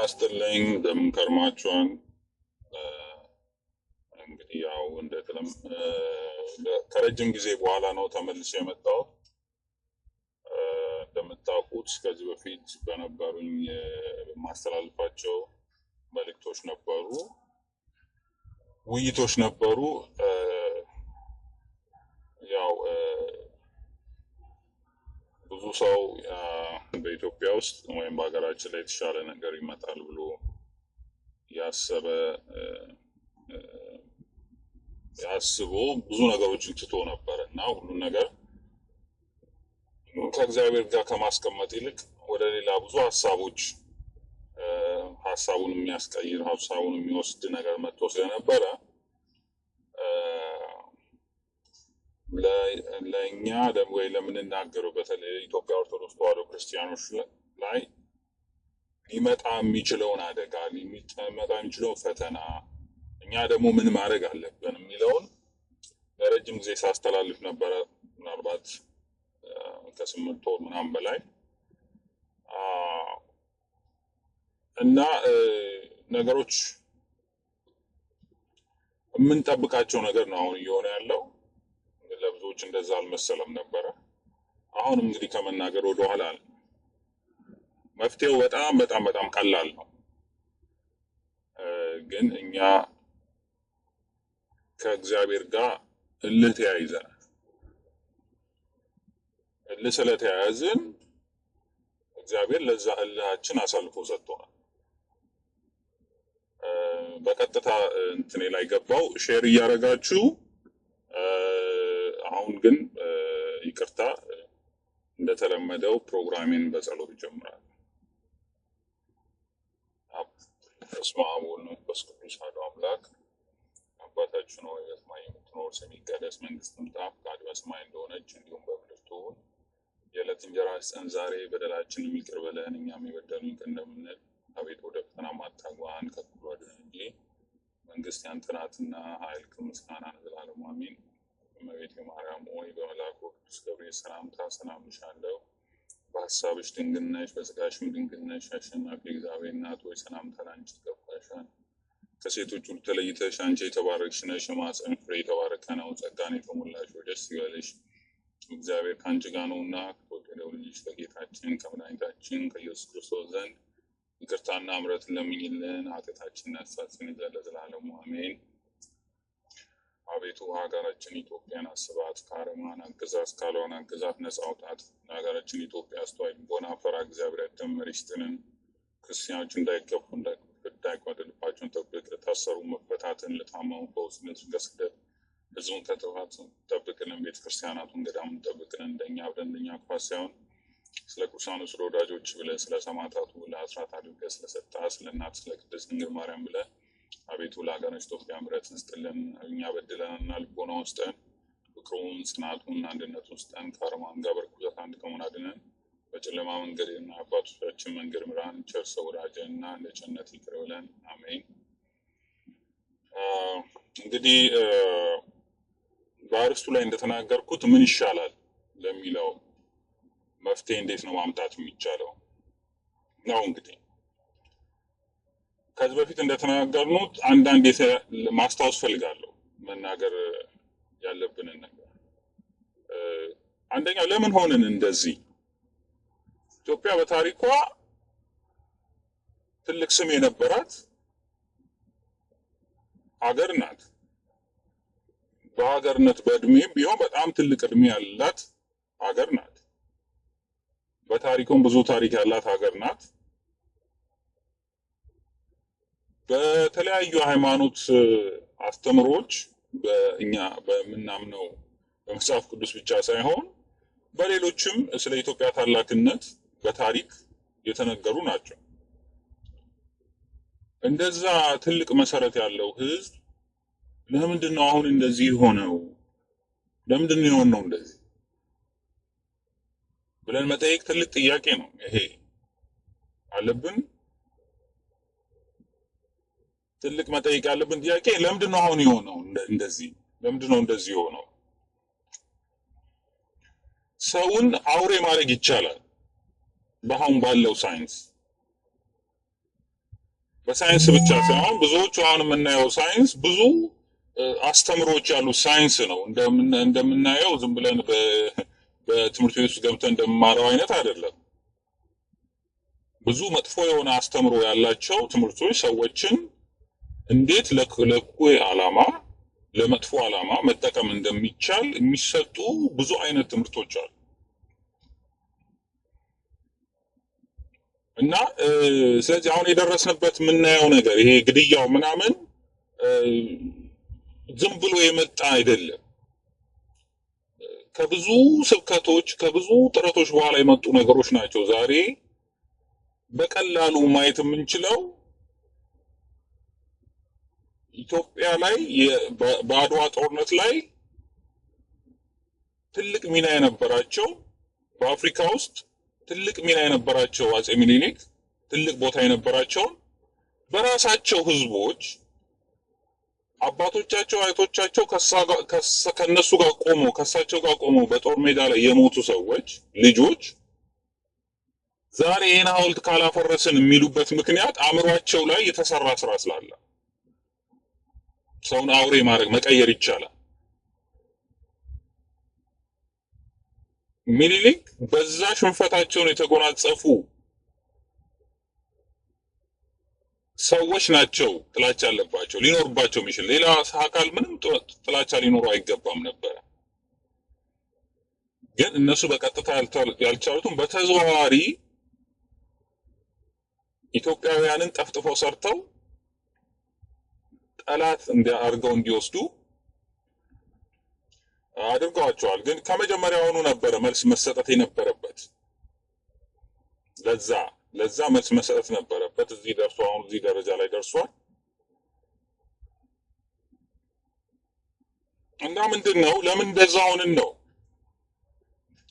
ጤናስጥልኝ እንደምን ከርማችኋል? እንግዲህ ያው ከረጅም ጊዜ በኋላ ነው ተመልሼ የመጣሁት። እንደምታውቁት ከዚህ በፊት በነበሩኝ የማስተላልፋቸው መልእክቶች ነበሩ፣ ውይይቶች ነበሩ። ያው ብዙ ሰው በኢትዮጵያ ውስጥ ወይም በሀገራችን ላይ የተሻለ ነገር ይመጣል ብሎ ያሰበ ያስቦ ብዙ ነገሮችን ትቶ ነበር እና ሁሉን ነገር ከእግዚአብሔር ጋር ከማስቀመጥ ይልቅ ወደ ሌላ ብዙ ሀሳቦች ሀሳቡን የሚያስቀይር ሀሳቡን የሚወስድ ነገር መጥቶ ስለነበረ ለእኛ ደግሞ ወይ ለምንናገረው በተለይ ኢትዮጵያ ኦርቶዶክስ ተዋሕዶ ክርስቲያኖች ላይ ሊመጣ የሚችለውን አደጋ ሊመጣ የሚችለውን ፈተና እኛ ደግሞ ምን ማድረግ አለብን የሚለውን ለረጅም ጊዜ ሳስተላልፍ ነበረ። ምናልባት ከ8 ወር ምናምን በላይ እና ነገሮች የምንጠብቃቸው ነገር ነው አሁን እየሆነ ያለው። ለብዙዎች እንደዛ አልመሰለም ነበረ። አሁንም እንግዲህ ከመናገር ወደኋላ አለ። መፍትሄው በጣም በጣም በጣም ቀላል ነው። ግን እኛ ከእግዚአብሔር ጋር እልህ ተያይዘናል። እልህ ስለተያያዝን እግዚአብሔር ለዛ እልሃችን አሳልፎ ሰጥቶናል። በቀጥታ እንትኔ ላይ ገባው ሼር እያደረጋችሁ አሁን ግን ይቅርታ እንደተለመደው ፕሮግራሜን በጸሎት ጀምራለሁ። በስመ አብ ወወልድ ወመንፈስ ቅዱስ አሐዱ አምላክ። አባታችን ሆይ በሰማይ የምትኖር ስምህ ይቀደስ፣ መንግስትህ ትምጣ፣ ፈቃድህ በሰማይ እንደሆነች እንዲሁም በምድር ትሁን። የዕለት እንጀራችንን ስጠን ዛሬ፣ በደላችንን ይቅር በለን እኛም የበደሉንን ይቅር እንደምንል፣ አቤቱ ወደ ፈተና አታግባን ከክፉ አድነን እንጂ መንግስት ያንተ ናትና ኃይል፣ ምስጋና ለዘላለሙ አሜን። እመቤቴ ማርያም ሆይ በመልአኩ ቅዱስ ገብርኤል ሰላምታ ሰላም እልሻለሁ። በሀሳብሽ ድንግል ነሽ፣ በሥጋሽም ድንግል ነሽ። አሸናፊ እግዚአብሔር እናት ሆይ ሰላምታ ላንቺ ይገባሻል። ከሴቶች ሁሉ ተለይተሽ አንቺ የተባረክሽ ነሽ፣ የማኅፀንሽ ፍሬ የተባረከ ነው። ጸጋን የተሞላሽ ሆይ ደስ ይበልሽ፣ እግዚአብሔር ከአንቺ ጋር ነውና ከተወደደው ልጅሽ ከጌታችን ከመድኃኒታችን ከኢየሱስ ክርስቶስ ዘንድ ይቅርታና ምሕረትን ለምኝልን፣ ኃጢአታችንን ያስተሰርይልን ዘንድ ለዘላለሙ አሜን። አቤቱ ሀገራችን ኢትዮጵያን አስባት፣ ከአረማን አገዛዝ ካልሆነ አገዛዝ ነጻ አውጣት። ለሀገራችን ኢትዮጵያ አስተዋይ ልቦና ፈሪሃ እግዚአብሔር ያደመረ ይስጥልን። ክርስቲያኖች እንዳይገፉ እንዳይጓደልባቸውን ጠብቅ። ለታሰሩ መፈታትን፣ ለታመሙ ፈውስ፣ ከስደት ሕዝቡን ከጥፋት ጠብቅልን። ቤተክርስቲያናቱን ገዳሙን ጠብቅልን። እንደኛ ብለን እንደኛ ክፋት ሳይሆን ስለ ቅዱሳኑ ስለ ወዳጆች ብለህ ስለ ሰማዕታቱ ለአስራት አድርገህ ስለሰጠህ ስለ እናት ስለ ቅድስት ድንግል ማርያም ብለህ አቤቱ ለሀገራችን ኢትዮጵያ ምሕረትን ስጥልን። እኛ በድለንና ልቦናውን ስጠን፣ ፍቅሩን ጽናቱን አንድነቱን ስጠን። ከአረማን ጋር በርኩሰት አንድ ከመሆን አድነን። በጨለማ መንገድ እና አባቶቻችን መንገድ ምራን። ቸር ሰው ወዳጀንና እንደ ቸርነትህ ይቅር በለን አሜን። እንግዲህ በአርስቱ ላይ እንደተናገርኩት ምን ይሻላል ለሚለው መፍትሄ እንዴት ነው ማምጣት የሚቻለው ነው። እንግዲህ ከዚህ በፊት እንደተናገርኑት አንዳንድ ማስታወስ ፈልጋለሁ መናገር ያለብንን ነገር። አንደኛ ለምን ሆንን እንደዚህ? ኢትዮጵያ በታሪኳ ትልቅ ስም የነበራት ሀገር ናት። በሀገርነት በእድሜም ቢሆን በጣም ትልቅ እድሜ ያላት ሀገር ናት። በታሪኩም ብዙ ታሪክ ያላት ሀገር ናት። በተለያዩ ሃይማኖት አስተምሮች በእኛ በምናምነው በመጽሐፍ ቅዱስ ብቻ ሳይሆን በሌሎችም ስለ ኢትዮጵያ ታላቅነት በታሪክ የተነገሩ ናቸው። እንደዛ ትልቅ መሰረት ያለው ህዝብ ለምንድን ነው አሁን እንደዚህ ሆነው? ለምንድን ነው የሆነው እንደዚህ ብለን መጠየቅ ትልቅ ጥያቄ ነው። ይሄ አለብን ትልቅ መጠየቅ ያለብን ጥያቄ ለምንድን ነው አሁን የሆነው እንደዚህ? ለምንድን ነው እንደዚህ የሆነው? ሰውን አውሬ ማድረግ ይቻላል በአሁን ባለው ሳይንስ። በሳይንስ ብቻ ሳይሆን ብዙዎቹ አሁን የምናየው ሳይንስ ብዙ አስተምሮች ያሉ ሳይንስ ነው። እንደምናየው ዝም ብለን በትምህርት ቤት ውስጥ ገብተን እንደምማረው አይነት አይደለም። ብዙ መጥፎ የሆነ አስተምሮ ያላቸው ትምህርቶች ሰዎችን እንዴት ለእኩይ ዓላማ ለመጥፎ ዓላማ መጠቀም እንደሚቻል የሚሰጡ ብዙ አይነት ትምህርቶች አሉ እና ስለዚህ አሁን የደረስንበት የምናየው ነገር ይሄ ግድያው ምናምን ዝም ብሎ የመጣ አይደለም። ከብዙ ስብከቶች ከብዙ ጥረቶች በኋላ የመጡ ነገሮች ናቸው። ዛሬ በቀላሉ ማየት የምንችለው ኢትዮጵያ ላይ በአድዋ ጦርነት ላይ ትልቅ ሚና የነበራቸው በአፍሪካ ውስጥ ትልቅ ሚና የነበራቸው አጼ ምኒልክ ትልቅ ቦታ የነበራቸው በራሳቸው ህዝቦች አባቶቻቸው አይቶቻቸው ከነሱ ጋር ቆመው ከሳቸው ጋር ቆመው በጦር ሜዳ ላይ የሞቱ ሰዎች ልጆች ዛሬ ይህን ሐውልት ካላፈረስን የሚሉበት ምክንያት አእምሯቸው ላይ የተሰራ ስራ ስላለ ሰውን አውሬ ማድረግ መቀየር ይቻላል። ምኒልክ በዛ ሽንፈታቸውን የተጎናጸፉ ሰዎች ናቸው ጥላቻ አለባቸው ሊኖርባቸው የሚችል ሌላ አካል ምንም ጥላቻ ሊኖረው አይገባም ነበር። ግን እነሱ በቀጥታ ያልቻሉትን በተዘዋዋሪ ኢትዮጵያውያንን ጠፍጥፈው ሰርተው ጠላት አድርገው እንዲወስዱ አድርገዋቸዋል። ግን ከመጀመሪያውኑ ነበረ መልስ መሰጠት የነበረበት። ለዛ መልስ መሰጠት ነበረበት። እዚህ ደርሶ አሁን እዚህ ደረጃ ላይ ደርሷል። እና ምንድነው ለምን እንደዛ ሆንን ነው?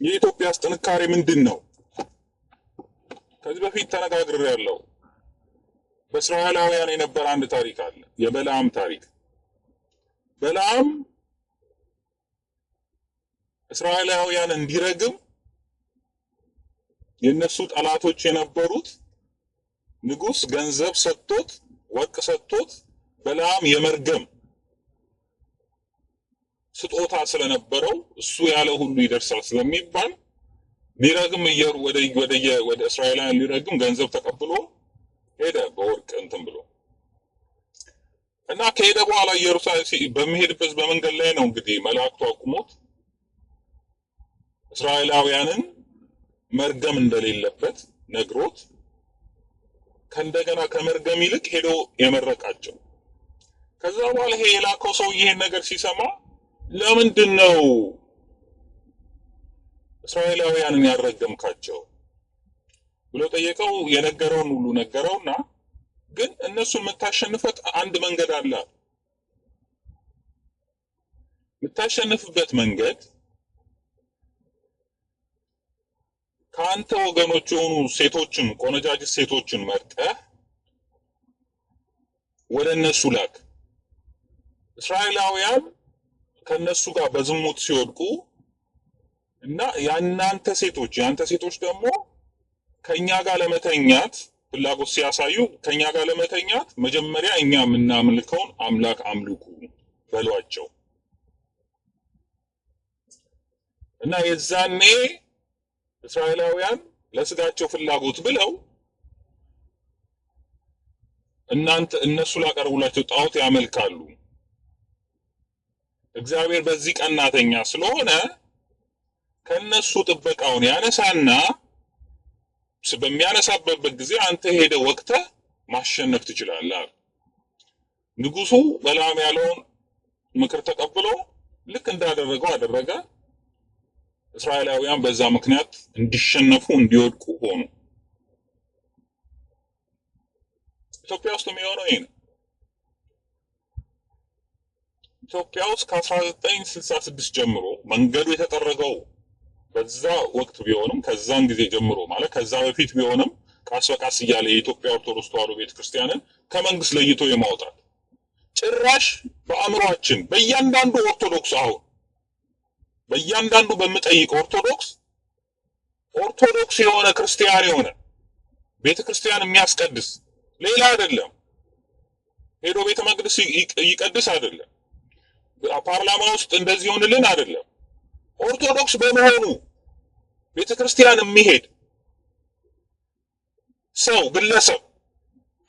የኢትዮጵያስ ጥንካሬ ምንድነው? ከዚህ በፊት ተነጋግሬያለሁ። በእስራኤላውያን የነበረ አንድ ታሪክ አለ፣ የበለዓም ታሪክ። በለዓም እስራኤላውያን እንዲረግም የነሱ ጠላቶች የነበሩት ንጉስ ገንዘብ ሰጥቶት ወርቅ ሰጥቶት በለዓም የመርገም ስጦታ ስለነበረው እሱ ያለ ሁሉ ይደርሳል ስለሚባል ሊረግም ወደ እስራኤላውያን ሊረግም ገንዘብ ተቀብሎ ሄደ በወርቅ እንትን ብሎ እና ከሄደ በኋላ ኢየሩሳሌም በሚሄድበት በመንገድ ላይ ነው እንግዲህ መላእክቱ አቁሞት እስራኤላውያንን መርገም እንደሌለበት ነግሮት ከእንደገና ከመርገም ይልቅ ሄዶ የመረቃቸው። ከዛ በኋላ ይሄ የላከው ሰው ይሄን ነገር ሲሰማ ለምንድን ነው እስራኤላውያንን ያረገምካቸው ብሎ ጠየቀው። የነገረውን ሁሉ ነገረውና ግን እነሱን የምታሸንፈት አንድ መንገድ አለ። የምታሸንፍበት መንገድ ከአንተ ወገኖች የሆኑ ሴቶችን ቆነጃጅት ሴቶችን መርጠህ ወደ እነሱ ላክ። እስራኤላውያን ከነሱ ጋር በዝሙት ሲወድቁ እና ያንተ ሴቶች ደግሞ ከኛ ጋር ለመተኛት ፍላጎት ሲያሳዩ ከኛ ጋር ለመተኛት መጀመሪያ እኛ የምናመልከውን አምላክ አምልኩ በሏቸው እና የዛኔ እስራኤላውያን ለስጋቸው ፍላጎት ብለው እነሱ ላቀርቡላቸው ጣዖት ያመልካሉ። እግዚአብሔር በዚህ ቀናተኛ ስለሆነ ከነሱ ጥበቃውን ያነሳና በሚያነሳበት ጊዜ አንተ ሄደ ወቅተህ ማሸነፍ ትችላለህ። ንጉሱ በለዓም ያለውን ምክር ተቀብሎ ልክ እንዳደረገው አደረገ። እስራኤላውያን በዛ ምክንያት እንዲሸነፉ እንዲወድቁ ሆኑ። ኢትዮጵያ ውስጥ የሚሆነው ይሄ ነው። ኢትዮጵያ ውስጥ ከ1966 ጀምሮ መንገዱ የተጠረገው በዛ ወቅት ቢሆንም ከዛን ጊዜ ጀምሮ ማለት ከዛ በፊት ቢሆንም ቀስ በቀስ እያለ የኢትዮጵያ ኦርቶዶክስ ተዋሕዶ ቤተክርስቲያንን ከመንግስት ለይቶ የማውጣት ጭራሽ በአእምሯችን በእያንዳንዱ ኦርቶዶክስ አሁን በእያንዳንዱ በምጠይቅ ኦርቶዶክስ የሆነ ክርስቲያን የሆነ ቤተክርስቲያን የሚያስቀድስ ሌላ አይደለም ሄዶ ቤተ መቅደስ ይቀድስ አይደለም። ፓርላማ ውስጥ እንደዚህ ሆንልን አይደለም። ኦርቶዶክስ በመሆኑ ቤተክርስቲያን የሚሄድ ሰው ግለሰብ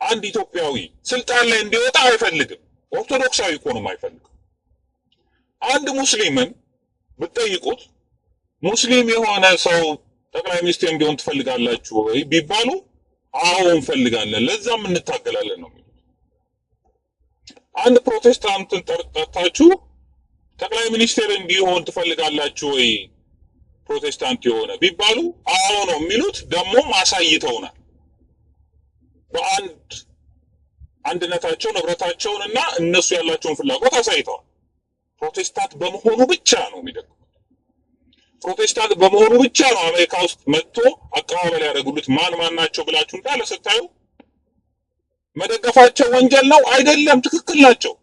አንድ ኢትዮጵያዊ ስልጣን ላይ እንዲወጣ አይፈልግም። ኦርቶዶክሳዊ እኮ ነው የማይፈልገው። አንድ ሙስሊምን ብትጠይቁት ሙስሊም የሆነ ሰው ጠቅላይ ሚኒስትር እንዲሆን ትፈልጋላችሁ ወይ ቢባሉ አዎ እንፈልጋለን፣ ለዛም እንታገላለን ነው የሚሉት። አንድ ፕሮቴስታንትን ጠርታችሁ ጠቅላይ ሚኒስትር እንዲሆን ትፈልጋላችሁ ወይ ፕሮቴስታንት የሆነ ቢባሉ አዎ ነው የሚሉት። ደግሞም አሳይተውናል። በአንድ አንድነታቸውን ህብረታቸውንና እነሱ ያላቸውን ፍላጎት አሳይተዋል። ፕሮቴስታንት በመሆኑ ብቻ ነው የሚደግፉት። ፕሮቴስታንት በመሆኑ ብቻ ነው አሜሪካ ውስጥ መጥቶ አቀባበል ያደረጉት። ማን ናቸው ብላችሁ እንዳለ ስታዩ መደገፋቸው ወንጀል ነው አይደለም፣ ትክክል ናቸው።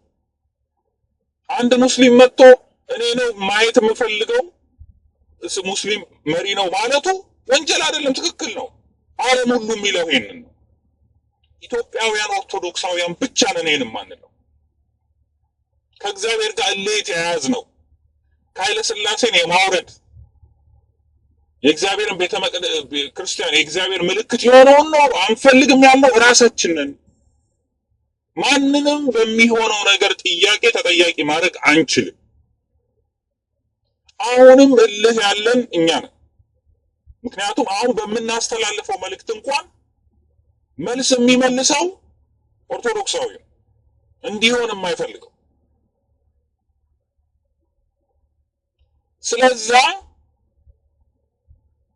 አንድ ሙስሊም መጥቶ እኔ ነው ማየት የምፈልገው ሙስሊም መሪ ነው ማለቱ ወንጀል አይደለም፣ ትክክል ነው። ዓለም ሁሉ የሚለው ይሄንን ነው። ኢትዮጵያውያን ኦርቶዶክሳውያን ብቻ ነን ይሄን የማንለው። ከእግዚአብሔር ጋር እልህ የያዝ ነው። ከኃይለ ሥላሴን የማውረድ የእግዚአብሔርን ቤተ መቅደስ ክርስቲያን የእግዚአብሔር ምልክት የሆነውን ነው አንፈልግም ያለው ራሳችንን። ማንንም በሚሆነው ነገር ጥያቄ ተጠያቂ ማድረግ አንችልም። አሁንም እልህ ያለን እኛ ነን። ምክንያቱም አሁን በምናስተላልፈው መልእክት እንኳን መልስ የሚመልሰው ኦርቶዶክሳዊ እንዲሆን የማይፈልገው። ስለዛ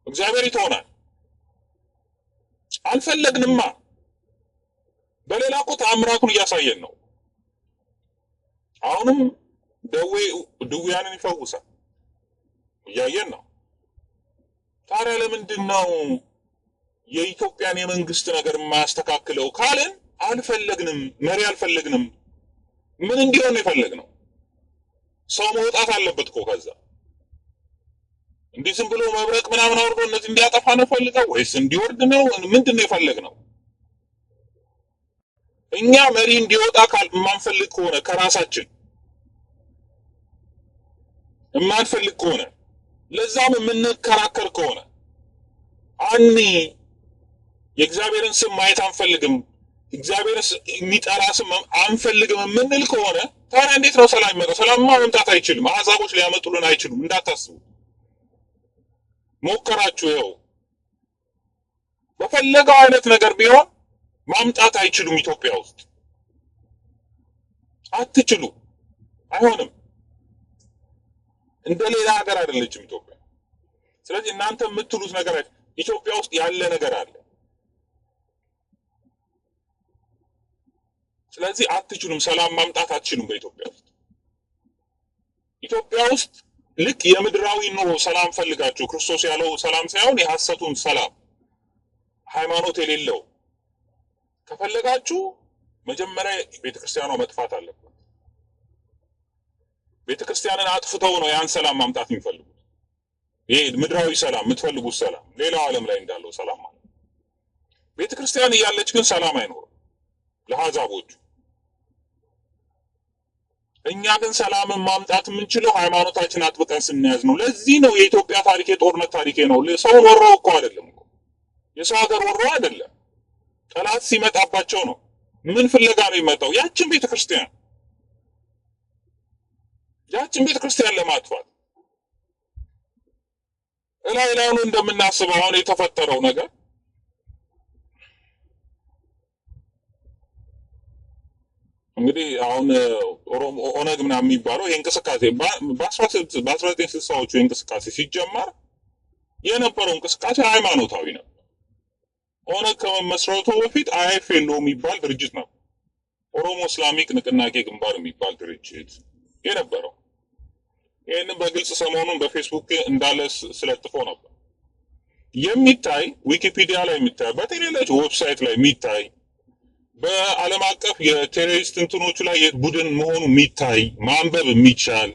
እግዚአብሔር ይተውናል። አልፈለግንማ። በሌላ እኮ ተአምራቱን እያሳየን ነው። አሁንም ድውያንን ይፈውሳል እያየን ነው። ታዲያ ለምንድን ነው የኢትዮጵያን የመንግስት ነገር የማያስተካክለው ካልን አልፈለግንም፣ መሪ አልፈለግንም። ምን እንዲሆን ነው የፈለግነው? ሰው መውጣት አለበት እኮ ከዛ። እንዲህ ዝም ብሎ መብረቅ ምናምን አውርዶ እነዚህ እንዲያጠፋ ነው ፈልገው ወይስ እንዲወርድ ነው? ምንድን ነው የፈለግነው? እኛ መሪ እንዲወጣ የማንፈልግ ከሆነ ከራሳችን የማንፈልግ ከሆነ ለዛም የምንከራከር ከሆነ የእግዚአብሔርን ስም ማየት አንፈልግም፣ እግዚአብሔር የሚጠራ ስም አንፈልግም የምንል ከሆነ ታዲያ እንዴት ነው ሰላም የሚመጣው? ሰላምማ መምጣት አይችልም። አሕዛቦች ሊያመጡልን አይችሉም። እንዳታስቡ። ሞከራችሁ፣ ይኸው በፈለገው አይነት ነገር ቢሆን ማምጣት አይችሉም። ኢትዮጵያ ውስጥ አትችሉ፣ አይሆንም። እንደ ሌላ ሀገር አይደለችም ኢትዮጵያ። ስለዚህ እናንተ የምትሉት ነገር ኢትዮጵያ ውስጥ ያለ ነገር አለ። ስለዚህ አትችሉም፣ ሰላም ማምጣት አትችሉም በኢትዮጵያ ውስጥ። ኢትዮጵያ ውስጥ ልክ የምድራዊ ኑሮ ሰላም ፈልጋችሁ ክርስቶስ ያለው ሰላም ሳይሆን የሐሰቱን ሰላም ሃይማኖት የሌለው ከፈለጋችሁ መጀመሪያ ቤተክርስቲያኗ መጥፋት አለበት። ቤተክርስቲያንን አጥፍተው ነው ያን ሰላም ማምጣት የሚፈልጉት። ይሄ ምድራዊ ሰላም የምትፈልጉት ሰላም ሌላው ዓለም ላይ እንዳለው ሰላም ማለት። ቤተክርስቲያን እያለች ግን ሰላም አይኖርም ለአሕዛቦቹ። እኛ ግን ሰላምን ማምጣት የምንችለው ሃይማኖታችን አጥብቀን ስንያዝ ነው። ለዚህ ነው የኢትዮጵያ ታሪክ የጦርነት ታሪክ ነው። ሰውን ወረው እኮ አይደለም እኮ የሰው ሀገር ወረው አይደለም። ጠላት ሲመጣባቸው ነው። ምን ፍለጋ ነው የሚመጣው? ያችን ቤተክርስቲያን ለማጥፋት። ላይላኑ እንደምናስበው አሁን የተፈጠረው ነገር እንግዲህ አሁን ኦነግ ምናምን የሚባለው የእንቅስቃሴ በ1960ዎቹ የእንቅስቃሴ ሲጀመር የነበረው እንቅስቃሴ ሃይማኖታዊ ነበር። ኦነግ ከመመስረቱ በፊት አይኤፍኤል የሚባል ድርጅት ነበር። ኦሮሞ እስላሚክ ንቅናቄ ግንባር የሚባል ድርጅት የነበረው። ይህንን በግልጽ ሰሞኑን በፌስቡክ እንዳለ ስለጥፎ ነበር የሚታይ፣ ዊኪፒዲያ ላይ የሚታይ፣ በቴሌሎች ዌብሳይት ላይ የሚታይ፣ በዓለም አቀፍ የቴሮሪስት እንትኖቹ ላይ ቡድን መሆኑ የሚታይ ማንበብ የሚቻል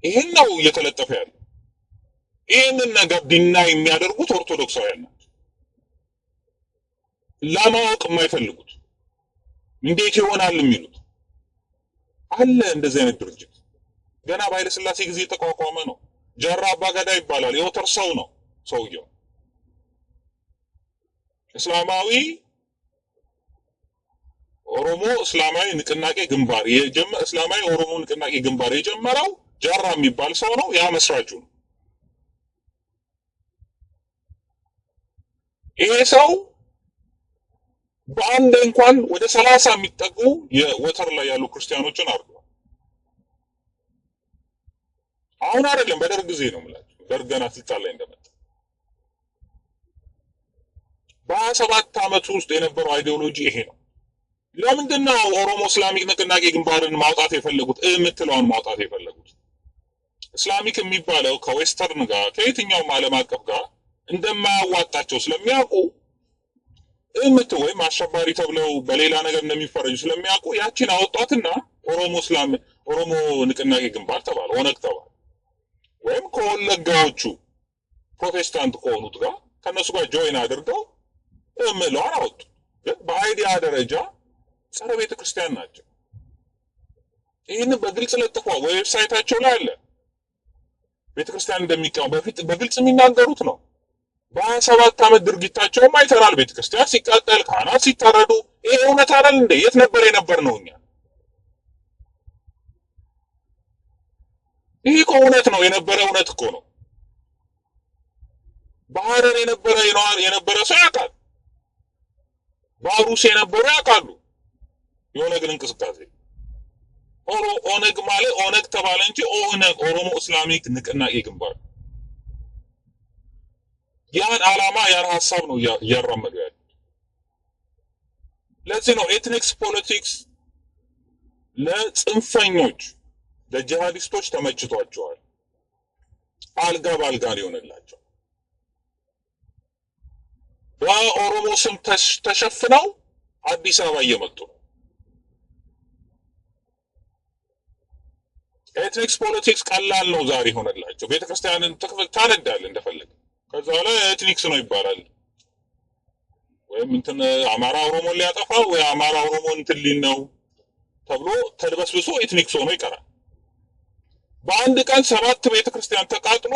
ይሄን ነው እየተለጠፈ ያለው። ይህንን ነገር ዲና የሚያደርጉት ኦርቶዶክሳውያን ናቸው፣ ለማወቅ የማይፈልጉት። እንዴት ይሆናል የሚሉት አለ። እንደዚህ አይነት ድርጅት ገና በኃይለ ሥላሴ ጊዜ የተቋቋመ ነው። ጃራ አባገዳ ይባላል። የወተር ሰው ነው ሰውየው። እስላማዊ ኦሮሞ እስላማዊ ንቅናቄ ግንባር እስላማዊ ኦሮሞ ንቅናቄ ግንባር የጀመረው ጃራ የሚባል ሰው ነው። ያ መስራቹ ነው። ይሄ ሰው በአንድ እንኳን ወደ 30 የሚጠጉ የወተር ላይ ያሉ ክርስቲያኖችን አርዷል። አሁን አይደለም፣ በደርግ ጊዜ ነው የምላችሁ። ደርግ ገና ስልጣን ላይ እንደመጣ በ27 ዓመት ውስጥ የነበረው አይዲዮሎጂ ይሄ ነው። ለምንድን ነው ኦሮሞ እስላሚክ ንቅናቄ ግንባርን ማውጣት የፈለጉት? የምትለውን ማውጣት የፈለጉት እስላሚክ የሚባለው ከዌስተርን ጋር ከየትኛውም ዓለም አቀፍ ጋር እንደማያዋጣቸው ስለሚያውቁ ወይም አሸባሪ ተብለው በሌላ ነገር እንደሚፈረጁ ስለሚያውቁ ያቺን አወጧትና ኦሮሞ ንቅናቄ ግንባር ተባለ፣ ኦነግ ተባለ። ወይም ከወለጋዎቹ ፕሮቴስታንት ከሆኑት ጋር ከነሱ ጋር ጆይን አድርገው እምለዋን አወጡ። ግን በአይዲያ ደረጃ ጸረ ቤተ ክርስቲያን ናቸው። ይህንን በግልጽ ለጥፈዋል። ዌብሳይታቸው ላይ አለ። ቤተ ክርስቲያን እንደሚቃወሙ በግልጽ የሚናገሩት ነው። በ27 ዓመት ድርጊታቸውም አይተናል። ቤተ ክርስቲያን ሲቃጠል፣ ካህናት ሲታረዱ። ይሄ እውነት አይደል እንዴ? የት ነበር የነበር ነው እኛ? ይሄ እኮ እውነት ነው፣ የነበረ እውነት እኮ ነው። በሐረር የነበረ ሰው ያውቃል። በአሩስ የነበሩ ያውቃሉ። የኦነግን እንቅስቃሴ ኦነግ ማለት ኦነግ ተባለ እንጂ ኦነግ ኦሮሞ እስላሚክ ንቅናቄ ግንባር ያን ዓላማ ያን ሐሳብ ነው እያራመዱ ያሉት። ለዚህ ነው ኤትኒክስ ፖለቲክስ ለጽንፈኞች ለጂሃዲስቶች ተመችቷቸዋል። አልጋ ባልጋ ሊሆንላቸው በኦሮሞ ስም ተሸፍነው አዲስ አበባ እየመጡ ነው። ኤትኒክስ ፖለቲክስ ቀላል ነው ዛሬ ሆነላቸው። ቤተክርስቲያንን ታነዳል እንደፈለገ። ከዛ ላይ ኤትኒክስ ነው ይባላል። ወይም እንትን አማራ ኦሮሞን ሊያጠፋ ወይ አማራ ኦሮሞ እንትን ሊል ነው ተብሎ ተድበስብሶ ኤትኒክስ ሆኖ ይቀራል። በአንድ ቀን 7 ቤተክርስቲያን ተቃጥሎ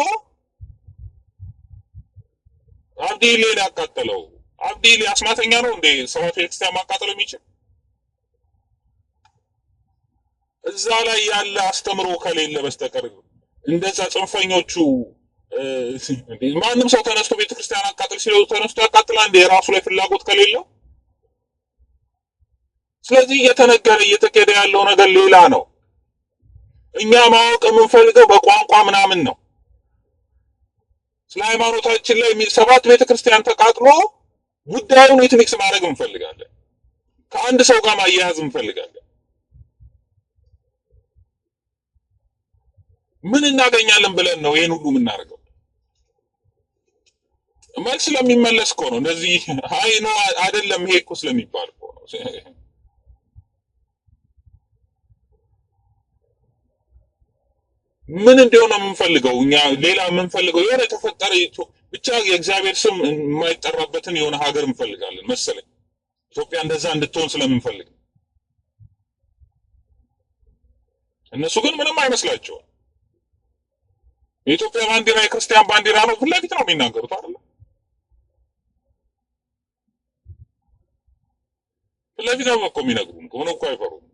አብዲሌ ያቃጠለው። አብዲሌ አስማተኛ ነው እንዴ 7 ቤተክርስቲያን ማቃጠል የሚችል? እዛ ላይ ያለ አስተምሮ ከሌለ በስተቀር እንደዛ ጽንፈኞቹ ማንም ሰው ተነስቶ ቤተክርስቲያን አቃጥል ሲለው ተነስቶ ያቃጥላል እንዴ የራሱ ላይ ፍላጎት ከሌለው? ስለዚህ እየተካሄደ ያለው ነገር ሌላ ነው። እኛ ማወቅ የምንፈልገው በቋንቋ ምናምን ነው። ስለ ሃይማኖታችን ላይ 7 ቤተክርስቲያን ተቃጥሎ ጉዳዩን ኤትኒክስ ማድረግ እንፈልጋለን። ከአንድ ሰው ጋር ማያያዝ እንፈልጋለን። ምን እናገኛለን ብለን ነው ይሄን ሁሉ የምናደርገው? መልስ ስለሚመለስ እኮ ነው። እንደዚህ አይ ነው አይደለም ይሄ እኮ ስለሚባል እኮ ነው። ምን እንደሆነ የምንፈልገው እኛ ሌላ የምንፈልገው የሆነ የተፈጠረ ብቻ የእግዚአብሔር ስም የማይጠራበትን የሆነ ሀገር እንፈልጋለን መሰለኝ። ኢትዮጵያ እንደዛ እንድትሆን ስለምንፈልግ። እነሱ ግን ምንም አይመስላቸውም። የኢትዮጵያ ባንዲራ የክርስቲያን ባንዲራ ነው ፊት ለፊት ነው የሚናገሩት አይደል? ፊት ለፊት ነው እኮ የሚነግሩን። ሆኖ እኮ አይፈሩም።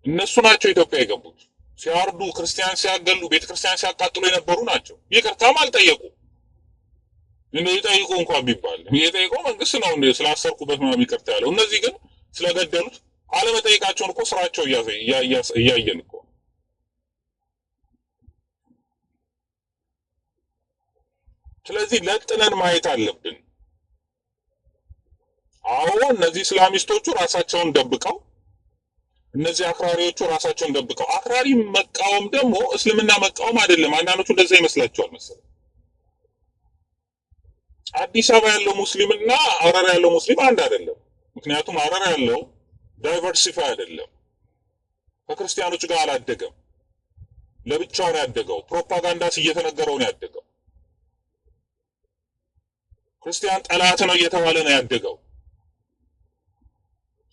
እነሱ ናቸው ኢትዮጵያ የገቡት። ሲያርዱ፣ ክርስቲያን ሲያገሉ፣ ቤተክርስቲያን ሲያቃጥሉ የነበሩ ናቸው። ይቅርታም አልጠየቁ። እንደው ይጠይቁ እንኳን ቢባል የጠየቀው መንግስት ነው እንዴ ስላሰርኩበት ምናምን ይቅርታ ያለው። እነዚህ ግን ስለገደሉት አለመጠየቃቸውን እኮ ስራቸው እያየን እኮ። ስለዚህ ለጥነን ማየት አለብን። አዎ እነዚህ እስላሚስቶቹ ራሳቸውን ደብቀው፣ እነዚህ አክራሪዎቹ ራሳቸውን ደብቀው። አክራሪ መቃወም ደግሞ እስልምና መቃወም አይደለም። አንዳንዶቹ እንደዛ ይመስላቸዋል መሰለኝ። አዲስ አበባ ያለው ሙስሊምና ሐረር ያለው ሙስሊም አንድ አይደለም። ምክንያቱም ሐረር ያለው ዳይቨርሲፋይ አይደለም፣ ከክርስቲያኖች ጋር አላደገም። ለብቻው ነው ያደገው። ፕሮፓጋንዳስ እየተነገረው ነው ያደገው። ክርስቲያን ጠላት ነው እየተባለ ነው ያደገው።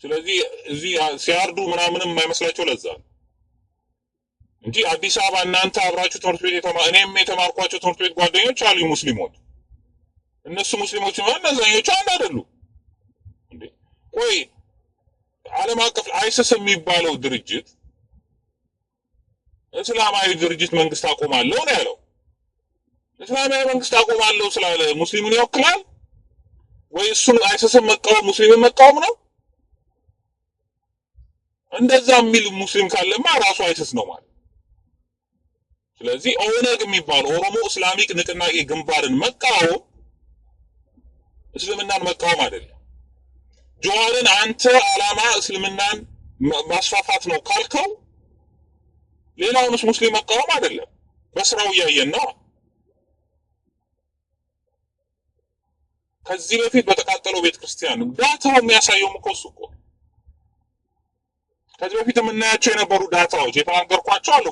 ስለዚህ እዚህ ሲያርዱ ምናምንም የማይመስላቸው ለዛ ነው እንጂ አዲስ አበባ እናንተ አብራችሁ ትምህርት ቤት እኔም የተማርኳቸው ትምህርት ቤት ጓደኞች አሉ ሙስሊሞች። እነሱ ሙስሊሞች ማለት እነዛኞቹ አንድ አይደሉም እንዴ? ቆይ ዓለም አቀፍ አይሲስ የሚባለው ድርጅት እስላማዊ ድርጅት መንግስት አቆማለሁ ነው ያለው። እስላማዊ መንግስት አቆማለሁ ስላለ ሙስሊሙን ይወክላል ወይ? እሱን አይሲስን መቃወም ሙስሊምን መቃወም ነው? እንደዛ የሚል ሙስሊም ካለማ ራሱ አይሲስ ነው ማለት። ስለዚህ ኦነግ የሚባለው ኦሮሞ እስላሚክ ንቅናቄ ግንባርን መቃወም እስልምናን መቃወም አይደለም። ጀዋርን አንተ ዓላማ እስልምናን ማስፋፋት ነው ካልከው ሌላውንስ ሙስሊም መቃወም አይደለም። በስራው እያየን ነው። ከዚህ በፊት በተቃጠለው ቤተክርስቲያን ዳታው የሚያሳየው እኮ እሱ እኮ ከዚህ በፊት የምናያቸው የነበሩ ዳታዎች የተናገርኳቸው አሉ።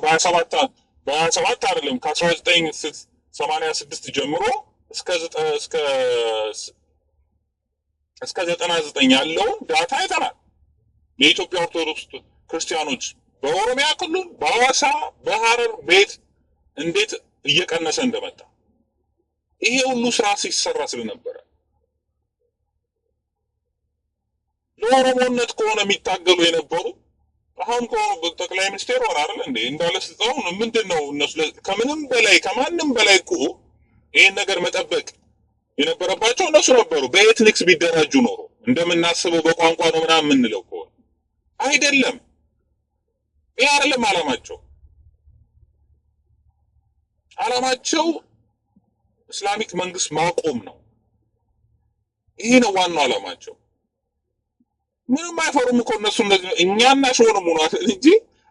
በ27 አይደለም ከ1986 ጀምሮ እስከ 99 ያለው ዳታ አይተናል። የኢትዮጵያ ኦርቶዶክስ ክርስቲያኖች በኦሮሚያ ክልል በሐዋሳ በሐረር ቤት እንዴት እየቀነሰ እንደመጣ ይሄ ሁሉ ስራ ሲሰራ ስለነበረ ለኦሮሞነት ከሆነ የሚታገሉ የነበሩ አሁን ጠቅላይ ሚኒስቴር ሆነ አይደል እንዴ እንዳለ ስልጣኑ ምንድነው? እነሱ ከምንም በላይ ከማንም በላይ እኮ ይሄን ነገር መጠበቅ የነበረባቸው እነሱ ነበሩ። በኤትኒክስ ቢደራጁ ኖሮ እንደምናስበው በቋንቋ ነው ምናምን የምንለው ከሆነ አይደለም። ይሄ አይደለም ዓላማቸው። ዓላማቸው እስላሚክ መንግስት ማቆም ነው። ይሄ ነው ዋናው ዓላማቸው። ምንም አይፈሩም እኮ እነሱ እንደዚህ እኛና ሾንም ሆኗል እንጂ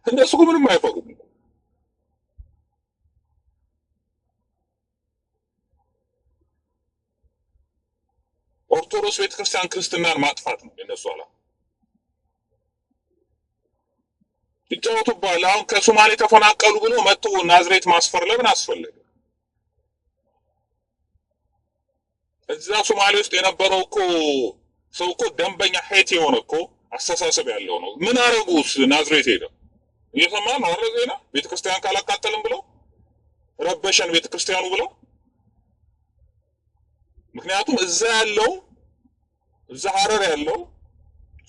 እነሱ ምንም አይፈሩም። ኦርቶዶክስ ቤተክርስቲያን ክርስትናን ማጥፋት ነው የነሱ ዓላማ። ይጫወቱባል። አሁን ከሶማሌ ተፈናቀሉ ብሎ መጥቶ ናዝሬት ማስፈር ለምን አስፈለገ? እዛ ሶማሌ ውስጥ የነበረው እኮ ሰው እኮ ደንበኛ ሄት የሆነ እኮ አስተሳሰብ ያለው ነው። ምን አረጉስ? ናዝሬት ሄደው እየሰማን ነው አይደል? ዜና ቤተክርስቲያን ካላቃጠልን ብለው ረበሸን ቤተክርስቲያኑ ብለው። ምክንያቱም እዛ ያለው እዛ ሐረር ያለው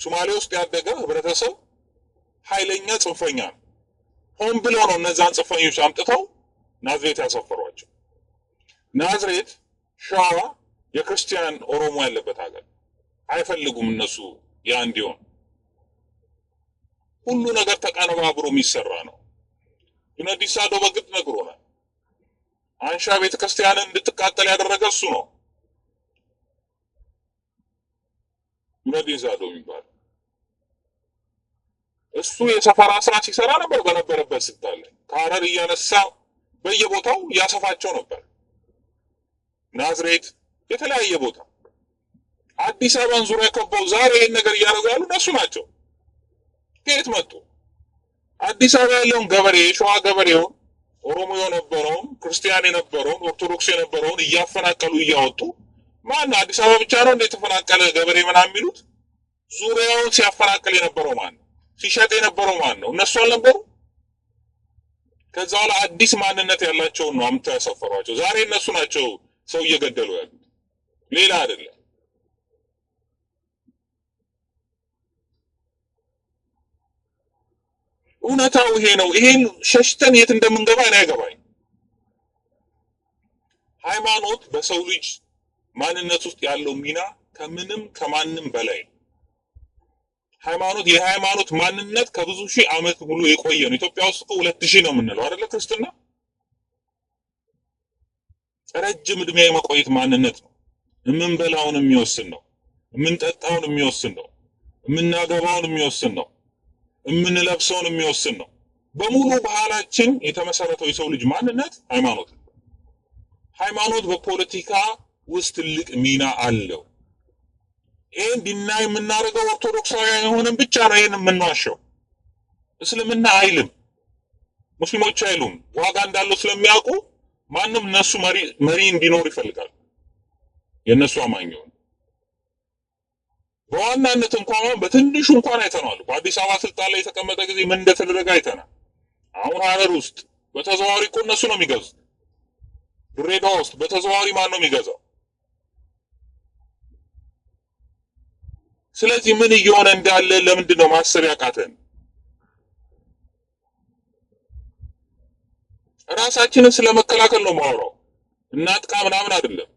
ሶማሌ ውስጥ ያደገ ህብረተሰብ ኃይለኛ ጽንፈኛ ነው። ሆን ብለው ነው እነዛን ጽንፈኞች አምጥተው ናዝሬት ያሰፈሯቸው። ናዝሬት ሸዋ የክርስቲያን ኦሮሞ ያለበት ሀገር አይፈልጉም እነሱ ያ እንዲሆን። ሁሉ ነገር ተቀነባብሮ የሚሰራ ነው። ዩነዲስ ሳዶ በግልጽ ነግሮናል። አንሻ ቤተክርስቲያንን እንድትቃጠል ያደረገ እሱ ነው። ዩነዲስ ሳዶ የሚባል እሱ የሰፈራ ስራ ሲሰራ ነበር። በነበረበት ስልጣን ላይ ከሐረር እያነሳ በየቦታው ያሰፋቸው ነበር። ናዝሬት የተለያየ ቦታ አዲስ አበባን ዙሪያ ከበው ዛሬ ይሄን ነገር እያደረጉ ያሉ እነሱ ናቸው። ከየት መጡ? አዲስ አበባ ያለውን ገበሬ የሸዋ ገበሬውን ኦሮሞ የነበረውን ክርስቲያን የነበረውን ኦርቶዶክስ የነበረውን እያፈናቀሉ እያወጡ ማን አዲስ አበባ ብቻ ነው እንደ ተፈናቀለ ገበሬ ምናምን የሚሉት? ዙሪያውን ሲያፈናቀል የነበረው ማን ነው? ሲሸጥ የነበረው ማን ነው? እነሱ አልነበሩ? ከዛ በኋላ አዲስ ማንነት ያላቸውን ነው አምጥተው ያሰፈሯቸው። ዛሬ እነሱ ናቸው ሰው እየገደሉ ያሉት፣ ሌላ አይደለም። እውነታው ይሄ ነው። ይሄን ሸሽተን የት እንደምንገባ እኔ አይገባኝ። ሃይማኖት በሰው ልጅ ማንነት ውስጥ ያለው ሚና ከምንም ከማንም በላይ ነው። ሃይማኖት የሃይማኖት ማንነት ከብዙ ሺህ ዓመት ሙሉ የቆየ ነው። ኢትዮጵያ ውስጥ 2000 ነው የምንለው አይደለ? ክርስትና ረጅም እድሜ የመቆየት ማንነት ነው። የምንበላውን የሚወስን ነው። የምንጠጣውን የሚወስን ነው። የምናገባውን የሚወስን ነው። የምንለብሰውን የሚወስን ነው። በሙሉ ባህላችን የተመሰረተው የሰው ልጅ ማንነት ሃይማኖት ነው። ሃይማኖት በፖለቲካ ውስጥ ትልቅ ሚና አለው። ይሄን ዲናይ የምናደርገው ኦርቶዶክሳውያን የሆነን ብቻ ነው ይሄን የምንዋሸው። እስልምና አይልም፣ ሙስሊሞች አይሉም። ዋጋ እንዳለው ስለሚያውቁ ማንም እነሱ መሪ እንዲኖር ይፈልጋል። የነሱ አማኝ ነው። በዋናነት እንኳን በትንሹ እንኳን አይተናል። በአዲስ አበባ ስልጣን ላይ የተቀመጠ ጊዜ ምን እንደተደረገ አይተናል። አሁን ሀረር ውስጥ በተዘዋዋሪ እኮ እነሱ ነው የሚገዙት። ድሬዳዋ ውስጥ በተዘዋዋሪ ማን ነው የሚገዛው? ስለዚህ ምን እየሆነ እንዳለ ለምንድን ነው ማሰብ ያቃተን? ራሳችንን ስለመከላከል ነው ማወራው። እናጥቃ ምናምን አይደለም።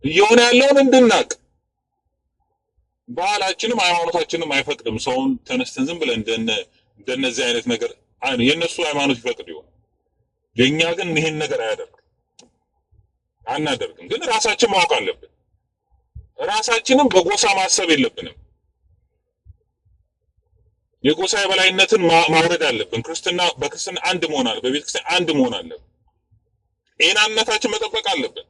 እየሆነ ያለውን እንድናቅ ባህላችንም ሃይማኖታችንም አይፈቅድም። ሰውን ተነስተን ዝም ብለን እንደነዚህ አይነት ነገር የነሱ ሃይማኖት ይፈቅድ ይሆን፣ የኛ ግን ይሄን ነገር አናደርግም። ግን ራሳችን ማወቅ አለብን። ራሳችንም በጎሳ ማሰብ የለብንም። የጎሳ የበላይነትን ማውረድ አለብን። በክርስትና አንድ መሆን አለብን። በቤተክርስቲያን አንድ መሆን አለብን። ጤናነታችን መጠበቅ አለብን።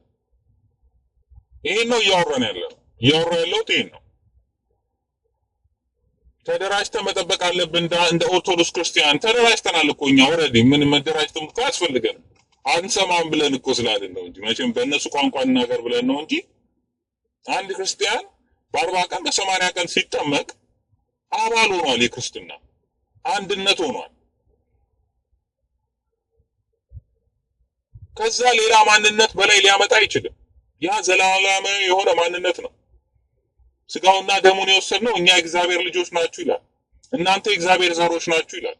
ይሄን ነው እያወራን ያለው። ይሄን ነው። ተደራጅተን መጠበቅ አለብን። እንደ ኦርቶዶክስ ክርስቲያን ተደራጅተናል እኮ እኛ ኦልሬዲ። ምን መደራጅተን እኮ ያስፈልገን አንሰማም ብለን እኮ ስላልን ነው እንጂ መቼም በእነሱ ቋንቋ እናገር ብለን ነው እንጂ አንድ ክርስቲያን በ40 ቀን በ80 ቀን ሲጠመቅ አባል ሆኗል። የክርስትና አንድነት ሆኗል። ከዛ ሌላ ማንነት በላይ ሊያመጣ አይችልም። ያ ዘላለማዊ የሆነ ማንነት ነው። ስጋውና ደሙን የወሰድነው እኛ የእግዚአብሔር ልጆች ናችሁ ይላል። እናንተ የእግዚአብሔር ዘሮች ናችሁ ይላል።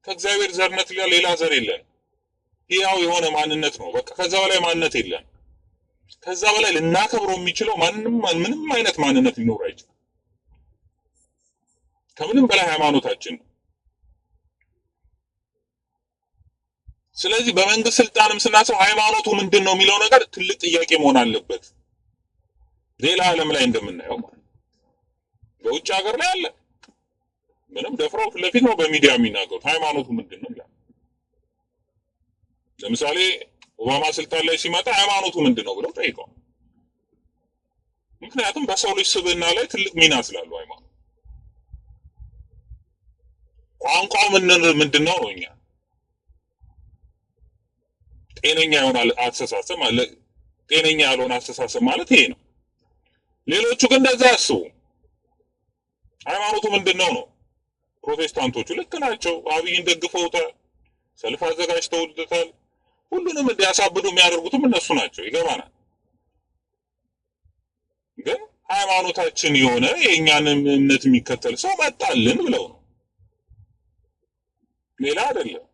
ከእግዚአብሔር ዘርነት ሌላ ዘር የለን። ያው የሆነ ማንነት ነው። በቃ ከዛ በላይ ማንነት የለን። ከዛ በላይ ልናከብረው የሚችለው ምንም አይነት ማንነት ሊኖር አይችልም። ከምንም በላይ ሃይማኖታችን ነው። ስለዚህ በመንግስት ስልጣንም ስናሰው ሃይማኖቱ ምንድነው የሚለው ነገር ትልቅ ጥያቄ መሆን አለበት። ሌላ ዓለም ላይ እንደምናየው ማለት በውጭ ሀገር ላይ አለ። ምንም ደፍረው ፊት ለፊት ነው በሚዲያ የሚናገሩት። ሃይማኖቱ ምንድነው ይላል። ለምሳሌ ኦባማ ስልጣን ላይ ሲመጣ ሃይማኖቱ ምንድነው ብለው ጠይቀው። ምክንያቱም በሰው ልጅ ስብዕና ላይ ትልቅ ሚና ስላለው ሃይማኖት። ቋንቋው ምንድነው ነው? እኛ ጤነኛ ይሆናል አስተሳሰብ ማለት ጤነኛ ያልሆነ አስተሳሰብ ማለት ይሄ ነው። ሌሎቹ ግን እንደዛ ያስቡ። ሃይማኖቱ ምንድነው ነው? ፕሮቴስታንቶቹ ልክ ናቸው። አብይን ደግፈውታል፣ ሰልፍ አዘጋጅተውታል። ሁሉንም እንዲያሳብዱ የሚያደርጉትም እነሱ ናቸው። ይገባናል። ግን ሃይማኖታችን የሆነ የእኛን እምነት የሚከተል ሰው መጣልን ብለው ነው፣ ሌላ አይደለም።